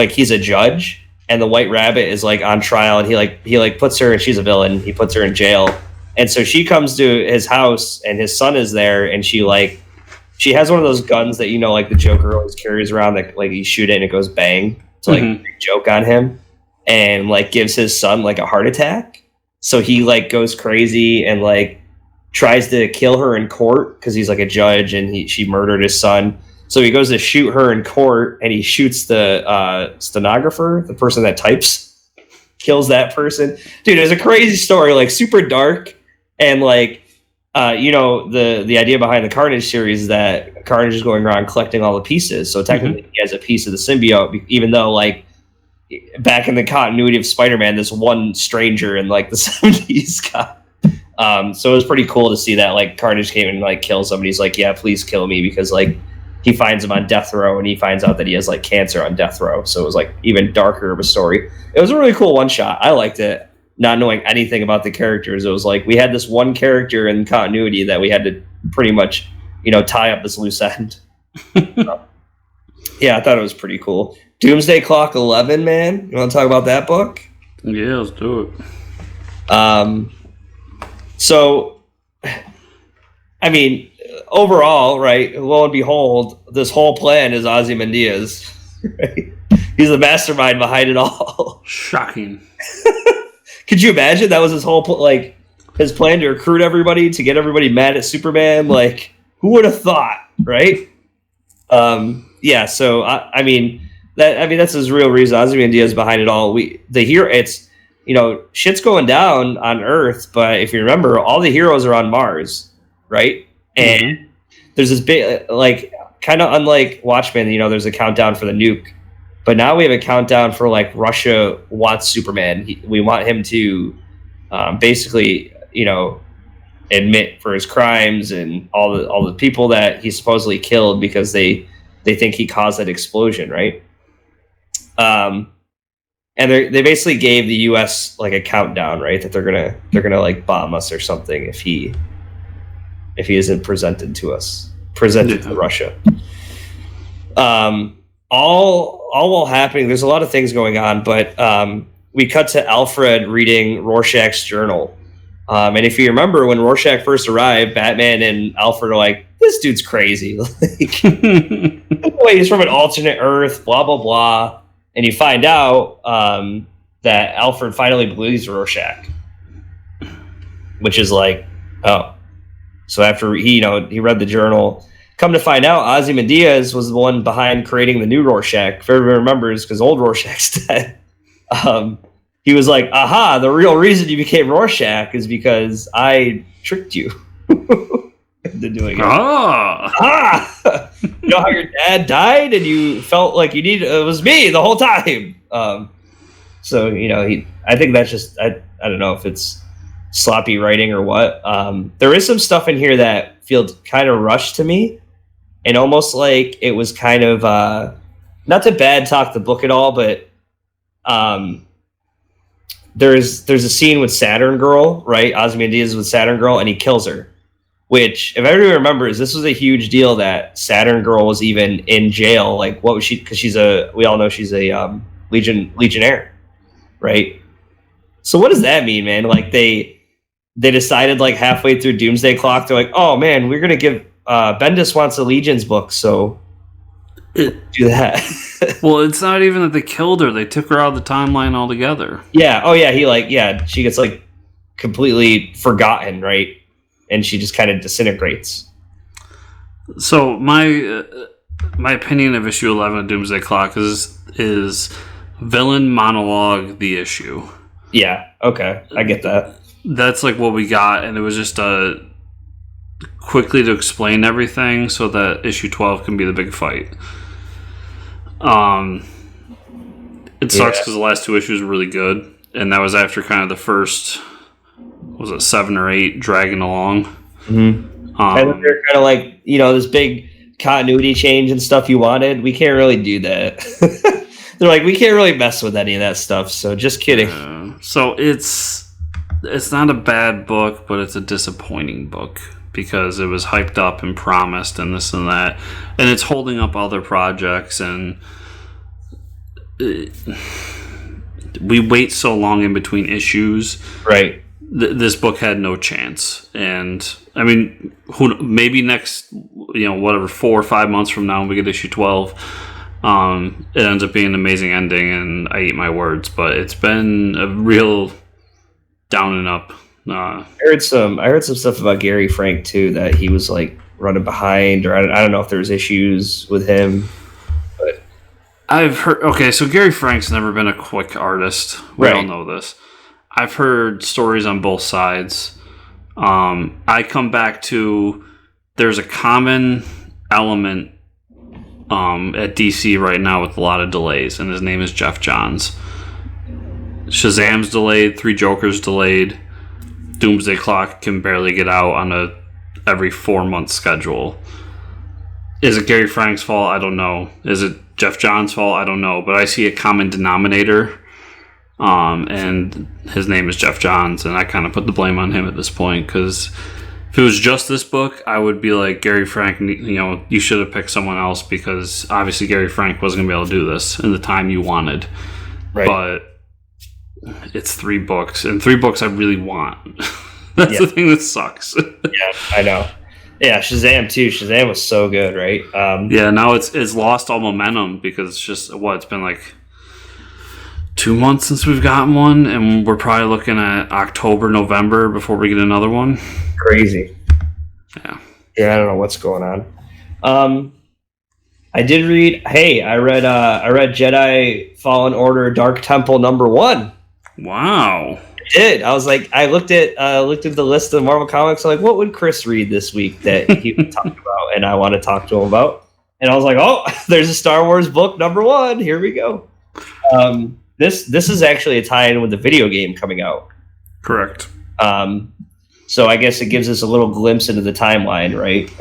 he's a judge, and the White Rabbit is on trial, and he puts her, and she's a villain, he puts her in jail. And so she comes to his house, and his son is there, and she has one of those guns that the Joker always carries around, that you shoot it and it goes bang to joke on him, and gives his son a heart attack. So he goes crazy and tries to kill her in court because he's a judge, and she murdered his son. So he goes to shoot her in court, and he shoots the stenographer, the person that types, kills that person. Dude, it's a crazy story, super dark. And the idea behind the Carnage series is that Carnage is going around collecting all the pieces. So technically he has a piece of the symbiote, even though back in the continuity of Spider-Man, this one stranger in the 70s got. So it was pretty cool to see that Carnage came and killed somebody. He's yeah, please kill me, because he finds him on death row, and he finds out that he has like cancer on death row. So it was like even darker of a story. It was a really cool one shot. I liked it, not knowing anything about the characters. It was like we had this one character in continuity that we had to pretty much, tie up this loose end. Yeah, I thought it was pretty cool. Doomsday Clock 11, man. You want to talk about that book? Yeah, let's do it. So, I mean, overall, right, lo and behold, this whole plan is Ozymandias. Right? He's the mastermind behind it all. Shocking. Could you imagine that was his whole his plan to recruit everybody, to get everybody mad at Superman? Like, who would have thought, right? Yeah. So I mean that's his real reason. Ozymandias behind it all. It's shit's going down on Earth, but if you remember, all the heroes are on Mars, right? And there's this big, kind of unlike Watchmen, there's a countdown for the nuke, but now we have a countdown for Russia wants Superman. We want him to basically, admit for his crimes and all the people that he supposedly killed because they think he caused that explosion, right? And they basically gave the U.S. a countdown, right? That they're gonna bomb us or something if he isn't presented to Russia. All while happening, there's a lot of things going on, but we cut to Alfred reading Rorschach's journal. And if you remember, when Rorschach first arrived, Batman and Alfred are like, this dude's crazy. Wait, he's from an alternate Earth, blah, blah, blah. And you find out that Alfred finally believes Rorschach. Which is oh. So after he read the journal, come to find out, Ozymandias was the one behind creating the new Rorschach. If everyone remembers, because old Rorschach's dead. He was like, aha, the real reason you became Rorschach is because I tricked you into doing it. You know how your dad died and you felt like it was me the whole time. So, I think that's just, I don't know if it's sloppy writing or what. There is some stuff in here that feels kind of rushed to me, and almost like it was kind of, not to bad talk the book at all, but there's a scene with Saturn Girl, right? Ozymandias with Saturn Girl, and he kills her. Which, if everyone remembers, this was a huge deal that Saturn Girl was even in jail. What was she? Because we all know she's a Legionnaire, right? So what does that mean, man? They decided halfway through Doomsday Clock, they're like, oh man, we're gonna give Bendis wants a Legions book, so do that. Well, it's not even that they killed her; they took her out of the timeline altogether. Yeah. Oh yeah. She gets completely forgotten, right? And she just kind of disintegrates. So my opinion of issue 11 of Doomsday Clock is villain monologue the issue. Yeah. Okay, I get that. That's what we got, and it was just quickly to explain everything so that issue 12 can be the big fight. It sucks because the last two issues were really good, and that was after kind of the first, was it 7 or 8 dragging along. Mm-hmm. And then they're kind of this big continuity change and stuff you wanted. We can't really do that. They're like, we can't really mess with any of that stuff. So just kidding. So it's not a bad book, but it's a disappointing book because it was hyped up and promised and this and that, and it's holding up other projects, and we wait so long in between issues. Right. This book had no chance, and I mean, maybe next, 4 or 5 months from now, when we get issue 12, it ends up being an amazing ending, and I eat my words. But it's been a real down and up. I heard some stuff about Gary Frank too, that he was running behind, or I don't know if there's issues with him. But I've heard. Okay, so Gary Frank's never been a quick artist. We all know this. I've heard stories on both sides. I come back to there's a common element at DC right now with a lot of delays, and his name is Jeff Johns. Shazam's delayed, 3 Jokers delayed. Doomsday Clock can barely get out on a every 4-month schedule. Is it Gary Frank's fault? I don't know. Is it Jeff Johns' fault? I don't know. But I see a common denominator, and his name is Jeff Johns, and I kind of put the blame on him at this point, because if it was just this book, I would be like, Gary Frank, you should have picked someone else, because obviously Gary Frank wasn't going to be able to do this in the time you wanted. Right. But it's 3 books, and 3 books I really want. That's the thing that sucks. Yeah, I know. Yeah, Shazam too. Shazam was so good, right? Yeah, now it's lost all momentum, because it's just it's been like 2 months since we've gotten one, and we're probably looking at October, November before we get another one. Crazy. Yeah. Yeah, I don't know what's going on. I did read. Hey, I read Jedi Fallen Order Dark Temple #1. Wow. I did. I was like, I looked at the list of Marvel comics. I'm like, what would Chris read this week that he would talk about, and I want to talk to him about? And I was like, oh, there's a Star Wars book #1. Here we go. This is actually a tie-in with the video game coming out. Correct. So I guess it gives us a little glimpse into the timeline, right?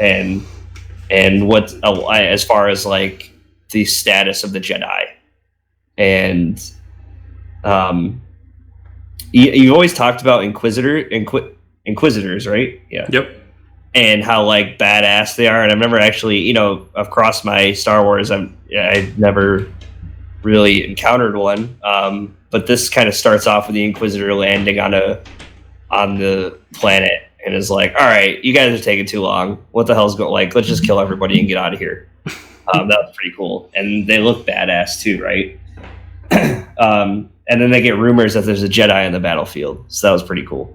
And what as far as like the status of the Jedi, and you've always talked about Inquisitors, right? Yeah. Yep. And how like badass they are, and I've never actually, across my Star Wars, I've never really encountered one. But this kind of starts off with the Inquisitor landing on the planet, and is like, all right, you guys are taking too long. What the hell's going? Like, let's just kill everybody and get out of here. That was pretty cool, and they look badass too, right? And then they get rumors that there's a Jedi on the battlefield, so that was pretty cool.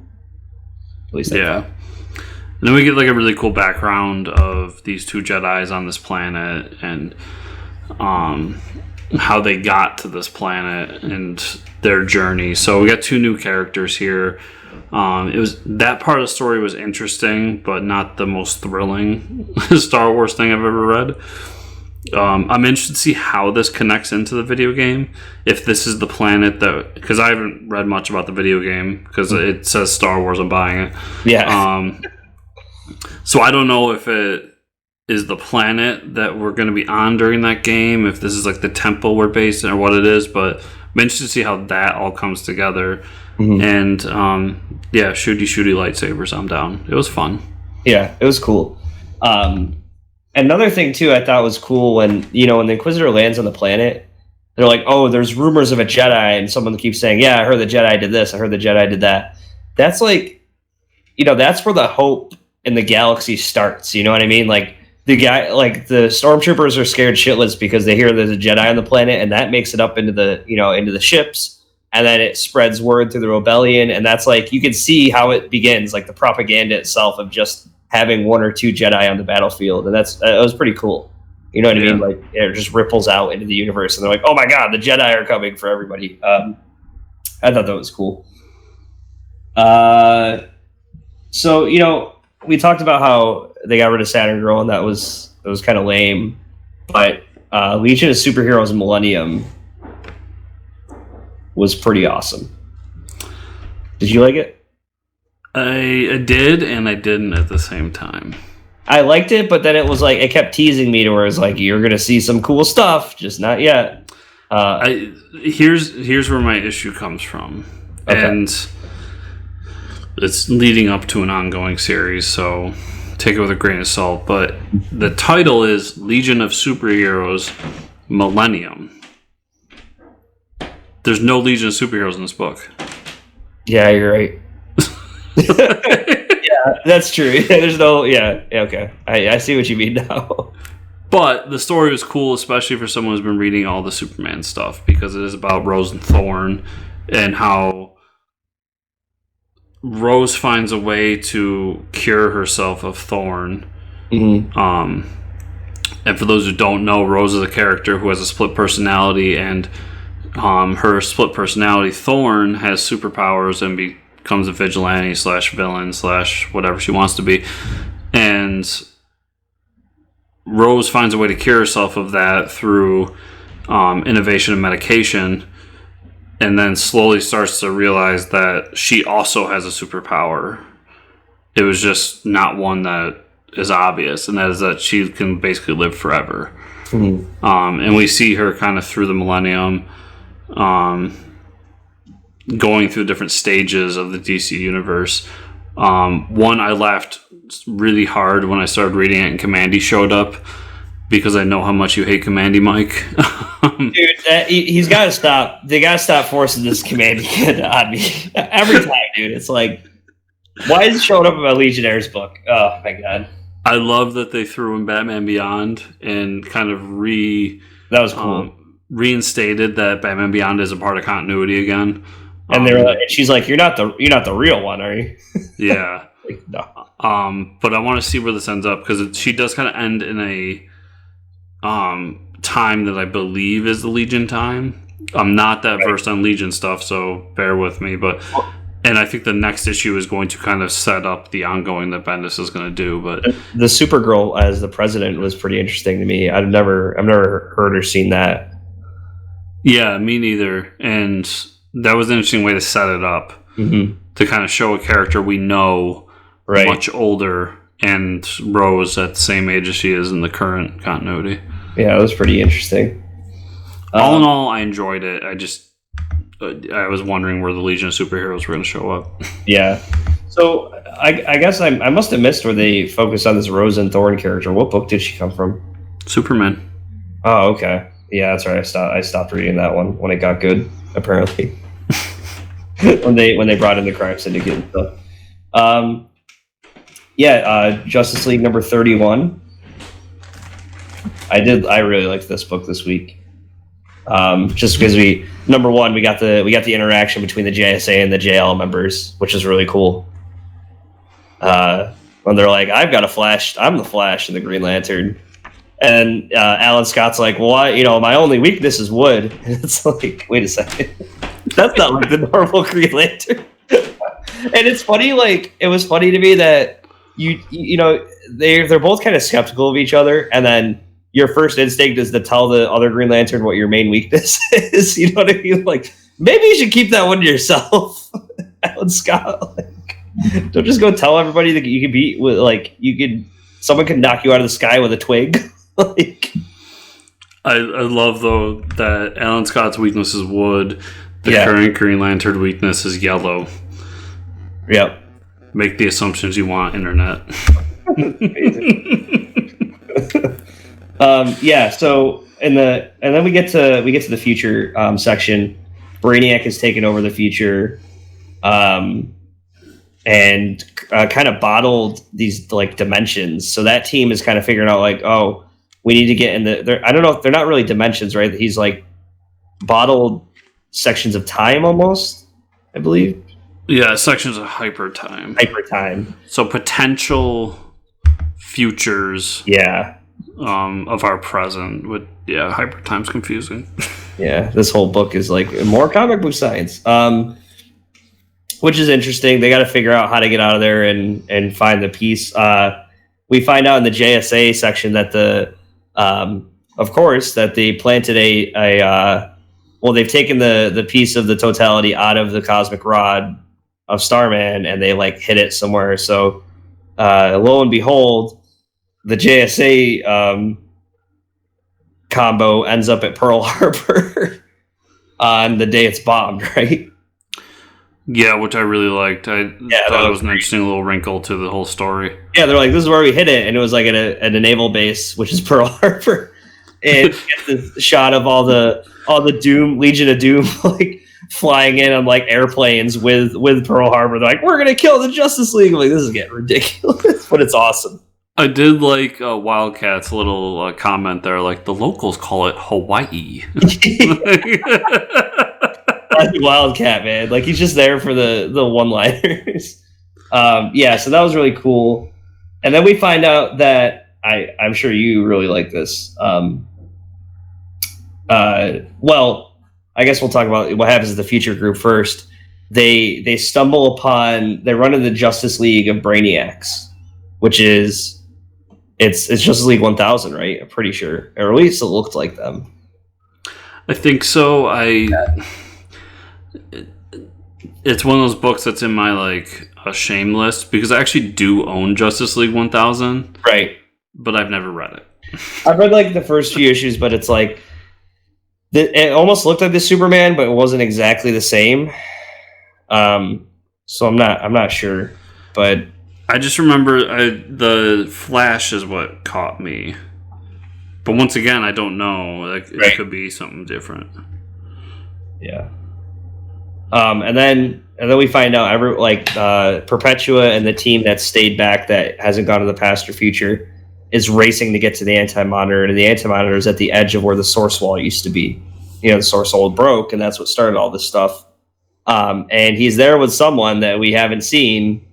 At least yeah. And then we get like a really cool background of these 2 Jedis on this planet, and how they got to this planet and their journey. So we got 2 new characters here. That part of the story was interesting, but not the most thrilling Star Wars thing I've ever read. I'm interested to see how this connects into the video game. If this is the planet that, because I haven't read much about the video game, because it says Star Wars, I'm buying it. Yeah. So I don't know if it is the planet that we're going to be on during that game, if this is like the temple we're based in, or what it is. But I'm interested to see how that all comes together. Mm-hmm. And shooty lightsabers, I'm down. It was fun. Yeah, it was cool. Another thing too I thought was cool, when the Inquisitor lands on the planet, they're like, oh, there's rumors of a Jedi, and someone keeps saying, yeah, I heard the Jedi did this, I heard the Jedi did that. That's like, that's where the hope in the galaxy starts. You know what I mean? Like, the stormtroopers are scared shitless because they hear there's a Jedi on the planet, and that makes it up into the ships, and then it spreads word through the rebellion, and that's like, you can see how it begins, like the propaganda itself of just having 1 or 2 Jedi on the battlefield, and that was pretty cool. You know what I mean? Like, it just ripples out into the universe, and they're like, "Oh my god, the Jedi are coming for everybody." I thought that was cool. So we talked about how they got rid of Saturn Girl, and that was kind of lame. But Legion of Superheroes Millennium was pretty awesome. Did you like it? I did, and I didn't at the same time. I liked it, but then it was like, it kept teasing me to where it's like, you're going to see some cool stuff, just not yet. Here's where my issue comes from. Okay. And it's leading up to an ongoing series, so take it with a grain of salt. But the title is Legion of Superheroes Millennium. There's no Legion of Superheroes in this book. Yeah, you're right. Yeah, that's true. There's no, okay. I see what you mean now. But the story was cool, especially for someone who's been reading all the Superman stuff, because it is about Rose and Thorn, and how Rose finds a way to cure herself of Thorn. Mm-hmm. And for those who don't know, Rose is a character who has a split personality, and her split personality, Thorn, has superpowers and becomes a vigilante / villain / whatever she wants to be. And Rose finds a way to cure herself of that through innovation of medication, and then slowly starts to realize that she also has a superpower. It was just not one that is obvious, and that is that she can basically live forever. Mm-hmm. And we see her kind of through the millennium, going through different stages of the DC universe. One, I laughed really hard when I started reading it and Commandy showed up, because I know how much you hate Commandy, Mike. Dude, he's got to stop. They got to stop forcing this Commandy kid on me every time, dude. It's like, why is it showing up in my Legionnaires book? Oh my god! I love that they threw in Batman Beyond and kind of that was cool. Reinstated that Batman Beyond is a part of continuity again. And they're like, she's like, "You're not the real one, are you?" Yeah. Like, no. But I want to see where this ends up, because she does kind of end in a time that I believe is the Legion time. I'm not that versed on Legion stuff, so bear with me. And I think the next issue is going to kind of set up the ongoing that Bendis is going to do. But the Supergirl as the president was pretty interesting to me. I've never heard or seen that. Yeah, me neither. And that was an interesting way to set it up, to kind of show a character we know, much older, and Rose at the same age as she is in the current continuity. Yeah, it was pretty interesting. All in all, I enjoyed it. I was wondering where the Legion of Superheroes were going to show up. Yeah. So I guess I must have missed where they focused on this Rose and Thorn character. What book did she come from? Superman. Oh, okay. Yeah, that's right. I stopped reading that one when it got good, apparently. when they brought in the Crime Syndicate and stuff. Justice League number 31. I really liked this book this week. Just because we got the interaction between the JSA and the JL members, which is really cool. When they're like, "I've got a Flash, I'm the Flash," and the Green Lantern, and Alan Scott's like, "Well, my only weakness is wood." And it's like, wait a second, that's not like the normal Green Lantern. And it's funny, like it was funny to me that you know they're both kind of skeptical of each other, and then your first instinct is to tell the other Green Lantern what your main weakness is. You know what I mean? Like, maybe you should keep that one to yourself, Alan Scott. Like, don't just go tell everybody that you can beat with, like, someone can knock you out of the sky with a twig. Like, I love, though, that Alan Scott's weakness is wood. The current Green Lantern weakness is yellow. Yep. Make the assumptions you want, internet. So and then we get to the future section. Brainiac has taken over the future, and kind of bottled these like dimensions. So that team is kind of figuring out like, oh, we need to get in the. I don't know if they're not really dimensions, right? He's like bottled sections of time almost, I believe. Yeah, sections of hyper time. So potential futures. Yeah. Of our present. Hyper time's confusing. Yeah, this whole book is like more comic book science, which is interesting. They got to figure out how to get out of there and find the piece. We find out in the JSA section that of course, that they planted they've taken the piece of the totality out of the cosmic rod of Starman, and they like hid it somewhere. So lo and behold, the JSA combo ends up at Pearl Harbor on the day it's bombed, right? Yeah, which I really liked. I thought it was an interesting little wrinkle to the whole story. Yeah, they're like, this is where we hit it, and it was like at a naval base, which is Pearl Harbor. And you get the shot of all the Doom, Legion of Doom, like flying in on like airplanes with Pearl Harbor. They're like, we're gonna kill the Justice League. I'm like, this is getting ridiculous, but it's awesome. I did like Wildcat's little comment there, like the locals call it Hawaii. Wildcat, man, like he's just there for the one-liners. So that was really cool. And then we find out that I'm sure you really like this. Well, I guess we'll talk about what happens to the future group first. They run into the Justice League of Brainiacs, which is it's Justice League 1000, right? I'm pretty sure, or at least it looked like them. I think so. It's one of those books that's in my like a shame list because I actually do own Justice League 1000, Right. but I've never read it. I've read like the first few issues, but it's like it almost looked like the Superman, but it wasn't exactly the same. So I'm not sure, but I just remember the Flash is what caught me. But once again, I don't know. Like it could be something different. yeah. And then we find out Perpetua and the team that stayed back that hasn't gone to the past or future is racing to get to the Anti-Monitor, and the Anti-Monitor is at the edge of where the Source Wall used to be. The Source Wall broke, and that's what started all this stuff. And he's there with someone that we haven't seen.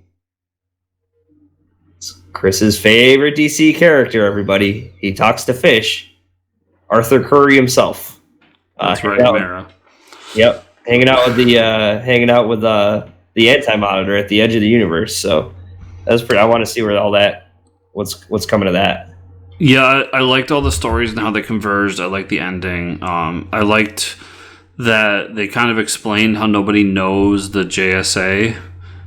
It's Chris's favorite DC character, everybody. He talks to Fish. Arthur Curry himself. That's right, Mara. Yep. Hanging out with the Anti-Monitor at the edge of the universe. So that's pretty. I want to see where all that what's coming of that. Yeah, I liked all the stories and how they converged. I liked the ending. I liked that they kind of explained how nobody knows the JSA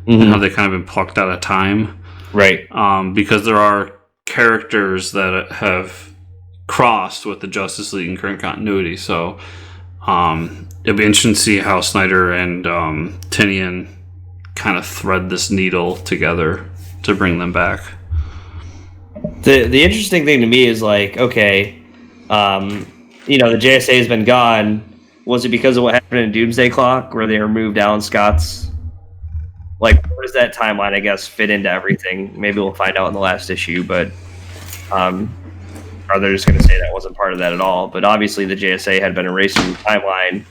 and how they kind of been plucked out of time. Right. Because there are characters that have crossed with the Justice League in current continuity. So it'll be interesting to see how Snyder and Tynion kind of thread this needle together to bring them back. The interesting thing to me is like, okay, the JSA has been gone. Was it because of what happened in Doomsday Clock, where they removed Alan Scott's? Like, where does that timeline, I guess, fit into everything? Maybe we'll find out in the last issue, but are they just going to say that wasn't part of that at all? But obviously, the JSA had been erased from the timeline,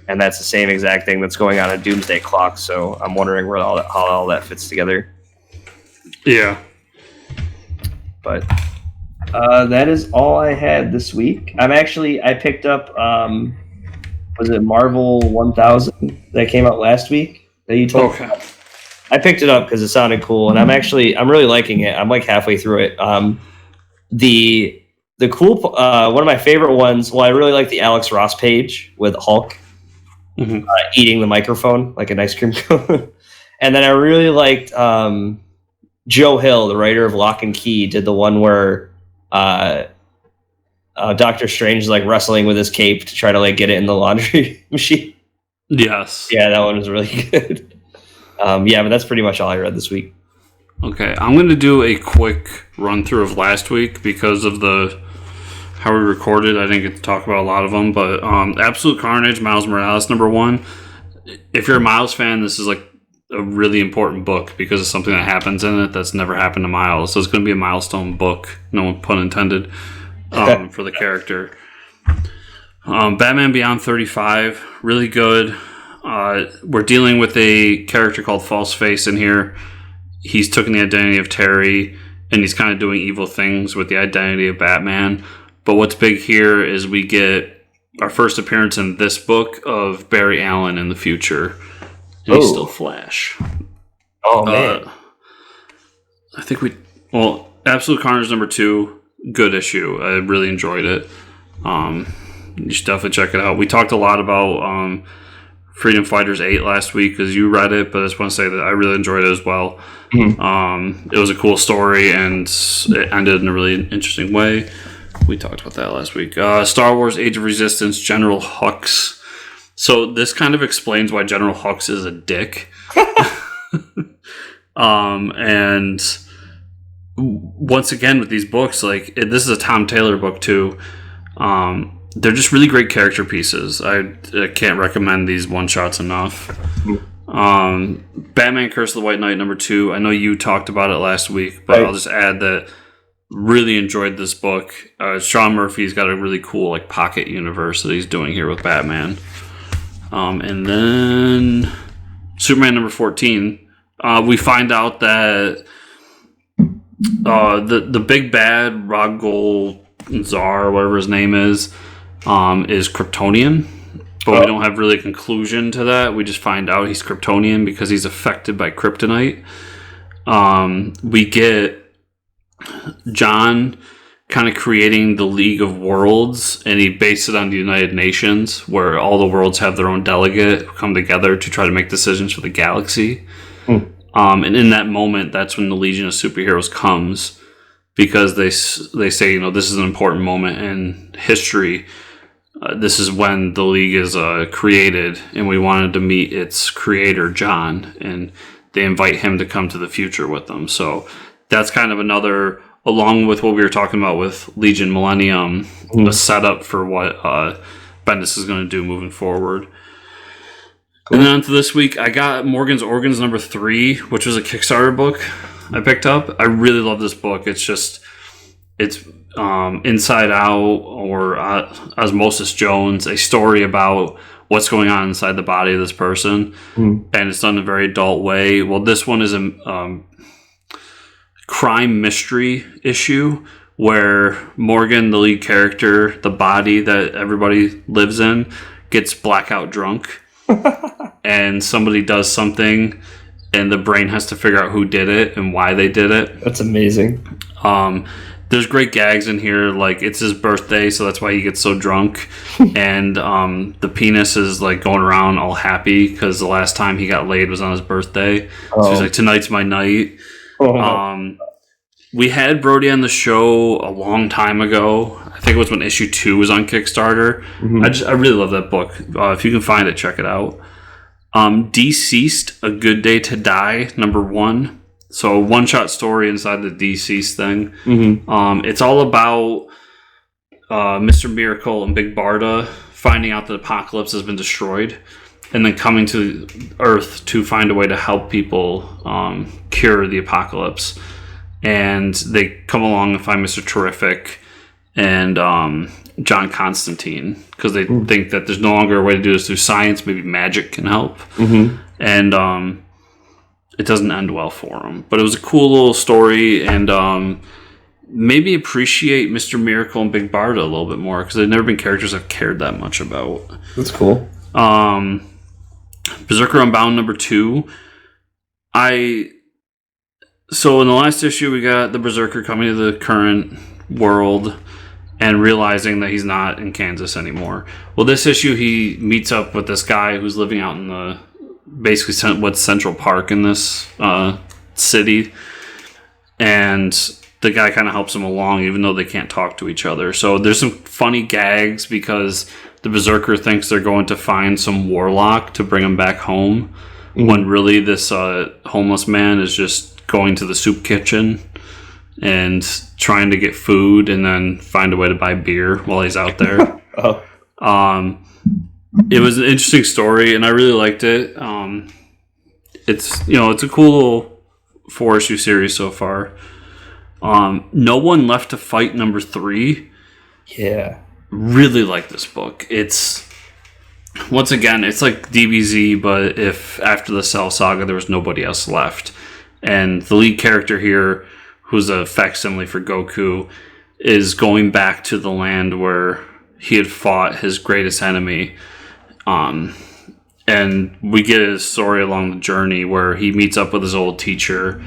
and that's the same exact thing that's going on in Doomsday Clock. So I'm wondering where how all that fits together. Yeah. But that is all I had this week. I picked up, was it Marvel 1000 that came out last week that you told me? I picked it up because it sounded cool, and I'm really liking it. I'm like halfway through it. The cool, one of my favorite ones, well, I really like the Alex Ross page with Hulk eating the microphone like an ice cream cone. And then I really liked Joe Hill, the writer of Lock and Key, did the one where Doctor Strange is like wrestling with his cape to try to like get it in the laundry machine. Yes. Yeah, that one was really good. But that's pretty much all I read this week. Okay, I'm going to do a quick run through of last week because of how we recorded. I didn't get to talk about a lot of them, but Absolute Carnage, Miles Morales, number 1. If you're a Miles fan, this is like a really important book because of something that happens in it that's never happened to Miles. So it's going to be a milestone book, no pun intended, for the character. Batman Beyond 35, really good. We're dealing with a character called False Face in here. He's taken the identity of Terry, and he's kind of doing evil things with the identity of Batman. But what's big here is we get our first appearance in this book of Barry Allen in the future. And he's still Flash. Oh, man. I think Absolute Carnage number 2, good issue. I really enjoyed it. You should definitely check it out. We talked a lot about Freedom Fighters 8 last week because you read it, but I just want to say that I really enjoyed it as well. It was a cool story, and it ended in a really interesting way. We talked about that last week. Star Wars Age of Resistance, General Hux. So this kind of explains why General Hux is a dick. And once again with these books, like this is a Tom Taylor book too. They're just really great character pieces. I can't recommend these one-shots enough. Batman Curse of the White Knight number 2. I know you talked about it last week, but I'll just add that really enjoyed this book. Sean Murphy's got a really cool like pocket universe that he's doing here with Batman. And then Superman number 14. We find out that the big bad Rogol Zar, whatever his name is Kryptonian, but we don't have really a conclusion to that. We just find out he's Kryptonian because he's affected by kryptonite. We get John kind of creating the League of Worlds, and he based it on the United Nations, where all the worlds have their own delegate who come together to try to make decisions for the galaxy. And in that moment, that's when the Legion of Superheroes comes, because they say, this is an important moment in history. This is when the League is created, and we wanted to meet its creator, John, and they invite him to come to the future with them. So that's kind of another, along with what we were talking about with Legion Millennium, a setup for what Bendis is going to do moving forward. Cool. And then on to this week, I got Morgan's Organs #3, which was a Kickstarter book I picked up. I really love this book. It's Inside Out, or Osmosis Jones, a story about what's going on inside the body of this person, and it's done in a very adult way. Well, this one is a crime mystery issue where Morgan, the lead character, the body that everybody lives in, gets blackout drunk, and somebody does something, and the brain has to figure out who did it and why they did it. That's amazing. There's great gags in here, like it's his birthday, so that's why he gets so drunk, and the penis is like going around all happy because the last time he got laid was on his birthday. So he's like, tonight's my night. We had Brody on the show a long time ago. I think it was when issue 2 was on Kickstarter. I really love that book. If you can find it, check it out. Deceased, A Good Day to Die, #1. So a one-shot story inside the Deceased thing. It's all about Mr. Miracle and Big Barda finding out that Apocalypse has been destroyed, and then coming to Earth to find a way to help people cure the Apocalypse. And they come along and find Mr. Terrific and John Constantine, because they think that there's no longer a way to do this through science. Maybe magic can help. And it doesn't end well for them. But it was a cool little story, and maybe appreciate Mr. Miracle and Big Barda a little bit more, because they've never been characters I've cared that much about. That's cool. Berserker Unbound #2. So in the last issue, we got the Berserker coming to the current world and realizing that he's not in Kansas anymore. Well, this issue, he meets up with this guy who's living out in the basically what's Central Park in this city, and the guy kind of helps him along, even though they can't talk to each other. So there's some funny gags because the Berserker thinks they're going to find some warlock to bring him back home, when really this homeless man is just going to the soup kitchen and trying to get food and then find a way to buy beer while he's out there. It was an interesting story, and I really liked it. It's a cool little 4-issue series so far. No One Left to Fight #3. Yeah, really like this book. It's, once again, it's like DBZ, but if after the Cell Saga there was nobody else left, and the lead character here, who's a facsimile for Goku, is going back to the land where he had fought his greatest enemy. And we get his story along the journey where he meets up with his old teacher,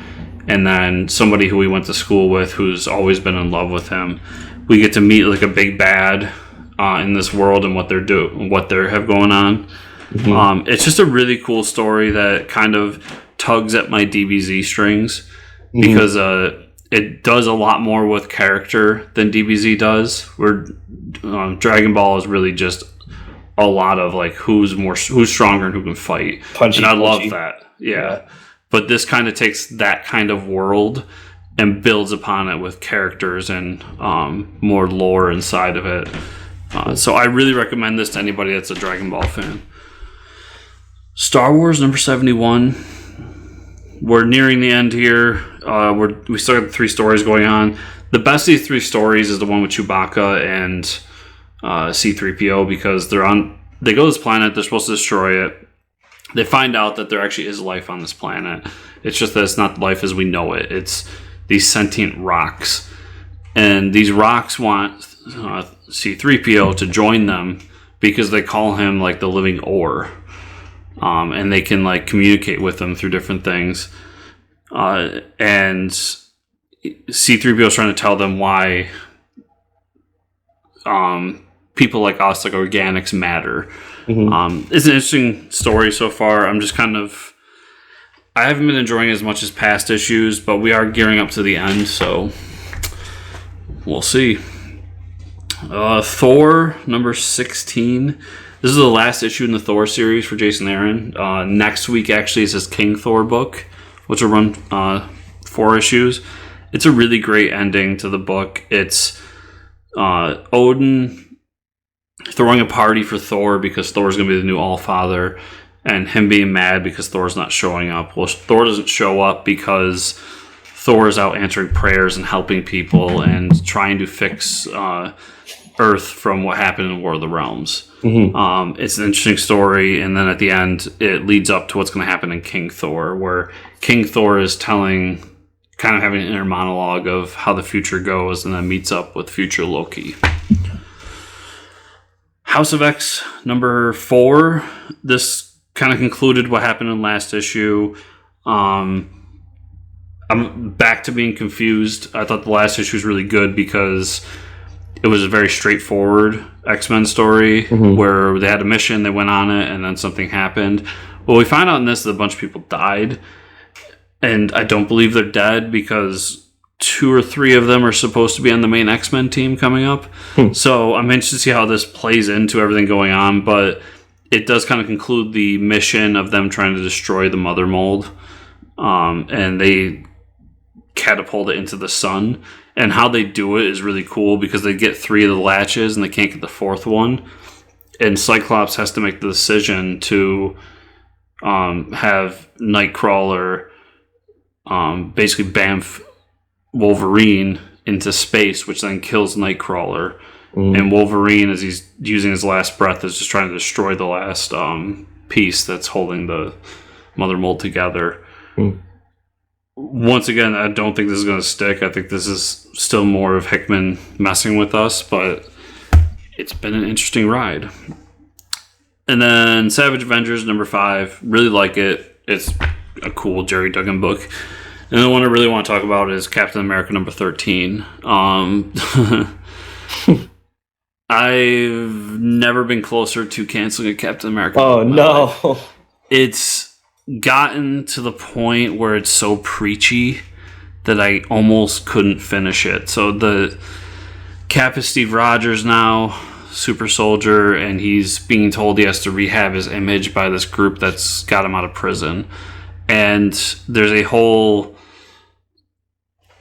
and then somebody who he went to school with who's always been in love with him. We get to meet like a big bad in this world and what they're doing, what they have going on. It's just a really cool story that kind of tugs at my DBZ strings, because it does a lot more with character than DBZ does, where Dragon Ball is really just a lot of like who's stronger and who can fight. And I love that. Yeah. But this kind of takes that kind of world and builds upon it with characters and more lore inside of it. So I really recommend this to anybody that's a Dragon Ball fan. Star Wars #71. We're nearing the end here. We still have 3 stories going on. The best of these 3 stories is the one with Chewbacca and C-3PO, because they go to this planet, they're supposed to destroy it. They find out that there actually is life on this planet. It's just that it's not life as we know it. It's these sentient rocks. And these rocks want C-3PO to join them because they call him like the living ore. And they can like communicate with them through different things. And C-3PO is trying to tell them why people like us, like organics, matter. It's an interesting story so far. I'm just kind of, I haven't been enjoying it as much as past issues, but we are gearing up to the end, so we'll see. Thor number 16. This is the last issue in the Thor series for Jason Aaron. Next week actually is his King Thor book, which will run 4 issues. It's a really great ending to the book. It's Odin throwing a party for Thor because Thor's going to be the new Allfather, and him being mad because Thor's not showing up. Well, Thor doesn't show up because Thor is out answering prayers and helping people and trying to fix Earth from what happened in War of the Realms. Mm-hmm. It's an interesting story, and then at the end, it leads up to what's going to happen in King Thor, where King Thor is kind of having an inner monologue of how the future goes, and then meets up with future Loki. House of X number 4. This kind of concluded what happened in last issue. I'm back to being confused. I thought the last issue was really good because it was a very straightforward X-Men story where they had a mission, they went on it, and then something happened. Well, we find out in this that a bunch of people died, and I don't believe they're dead because 2 or 3 of them are supposed to be on the main X-Men team coming up. So I'm interested to see how this plays into everything going on, but it does kind of conclude the mission of them trying to destroy the Mother Mold, and they catapult it into the sun. And how they do it is really cool because they get 3 of the latches and they can't get the 4th one. And Cyclops has to make the decision to have Nightcrawler basically bamf Wolverine into space, which then kills Nightcrawler. And Wolverine, as he's using his last breath, is just trying to destroy the last piece that's holding the Mother Mold together. Once again, I don't think this is going to stick. I think this is still more of Hickman messing with us, but it's been an interesting ride. And then Savage Avengers number 5. Really like it. It's a cool Jerry Duggan book. And the one I really want to talk about is Captain America number 13. I've never been closer to canceling a Captain America. Oh, no. It's gotten to the point where it's so preachy that I almost couldn't finish it. So the Cap is Steve Rogers now, super soldier, and he's being told he has to rehab his image by this group that's got him out of prison. And there's a whole...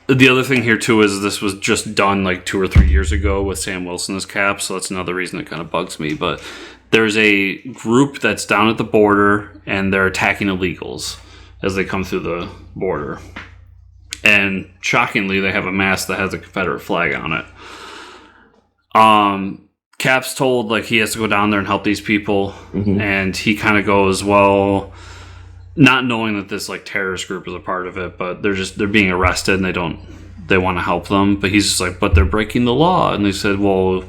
The other thing here, too, is this was just done like 2 or 3 years ago with Sam Wilson as Cap, so that's another reason it kind of bugs me. But there's a group that's down at the border, and they're attacking illegals as they come through the border. And shockingly, they have a mask that has a Confederate flag on it. Cap's told like he has to go down there and help these people, and he kind of goes, well, not knowing that this like terrorist group is a part of it, but they're being arrested and they want to help them, but he's just like, but they're breaking the law. And they said, well,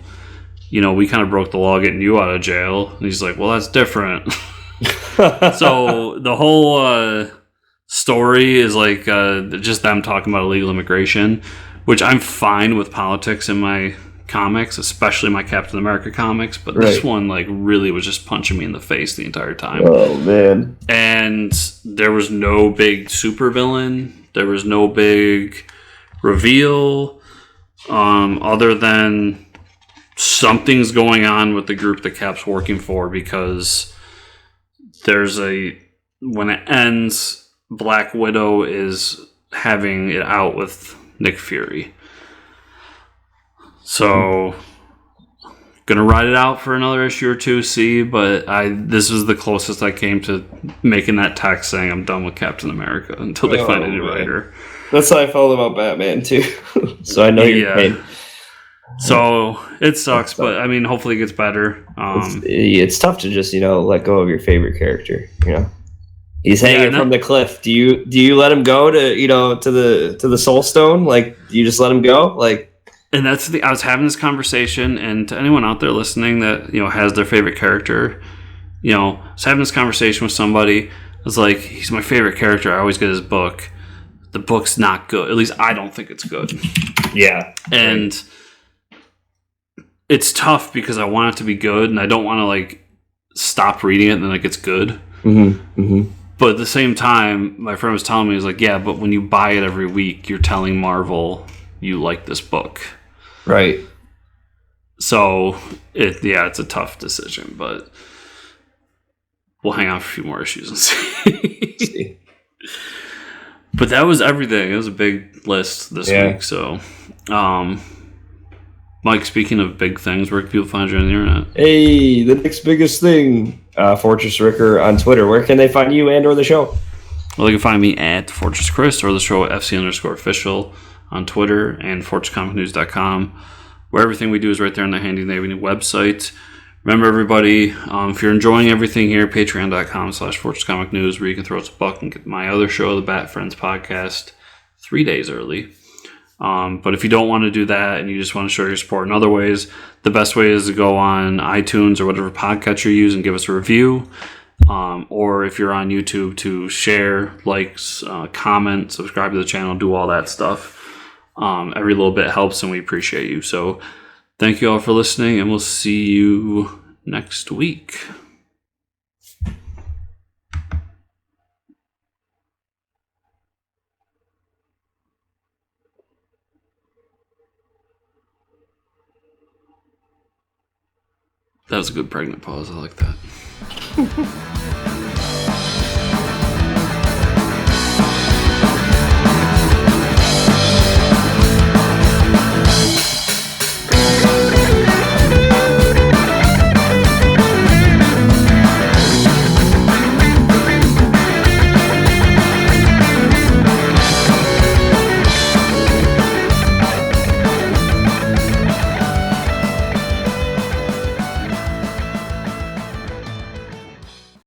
you know, we kind of broke the law getting you out of jail. And he's like, well, that's different. So the whole story is like just them talking about illegal immigration, which I'm fine with politics in my comics, especially my Captain America comics, but this one like really was just punching me in the face the entire time. Oh man. And there was no big supervillain, there was no big reveal, other than something's going on with the group that Cap's working for, because when it ends, Black Widow is having it out with Nick Fury. So, gonna ride it out for another issue or two, see, but this was the closest I came to making that text saying I'm done with Captain America until they find a new writer. That's how I felt about Batman too. So I know your pain. So it sucks, but I mean, hopefully it gets better. It's tough to just let go of your favorite character. He's hanging from the cliff. Do you let him go to the Soul Stone? Like, do you just let him go? And that's I was having this conversation, and to anyone out there listening that has their favorite character, I was having this conversation with somebody. I was like, he's my favorite character. I always get his book. The book's not good. At least I don't think it's good. Yeah, and it's tough because I want it to be good, and I don't want to stop reading it and then it gets good. But at the same time, my friend was telling me, he's like, yeah, but when you buy it every week, you're telling Marvel you like this book. Right. So, it's a tough decision, but we'll hang on for a few more issues and see. But that was everything. It was a big list this week. So, Mike, speaking of big things, where can people find you on the internet? Hey, the next biggest thing, Fortress Ricker on Twitter. Where can they find you and or the show? Well, they can find me at Fortress Chris or the show at FC_official on Twitter and FortressComicNews.com, where everything we do is right there on the Handy Navy website. Remember, everybody, if you're enjoying everything here, patreon.com/FortressComicNews, where you can throw us a buck and get my other show, the Bat Friends podcast, 3 days early. But if you don't want to do that and you just want to show your support in other ways, the best way is to go on iTunes or whatever podcast you use and give us a review. Or if you're on YouTube, to share, likes, comment, subscribe to the channel, do all that stuff. Every little bit helps, and we appreciate you. So thank you all for listening, and we'll see you next week. That was a good pregnant pause. I like that.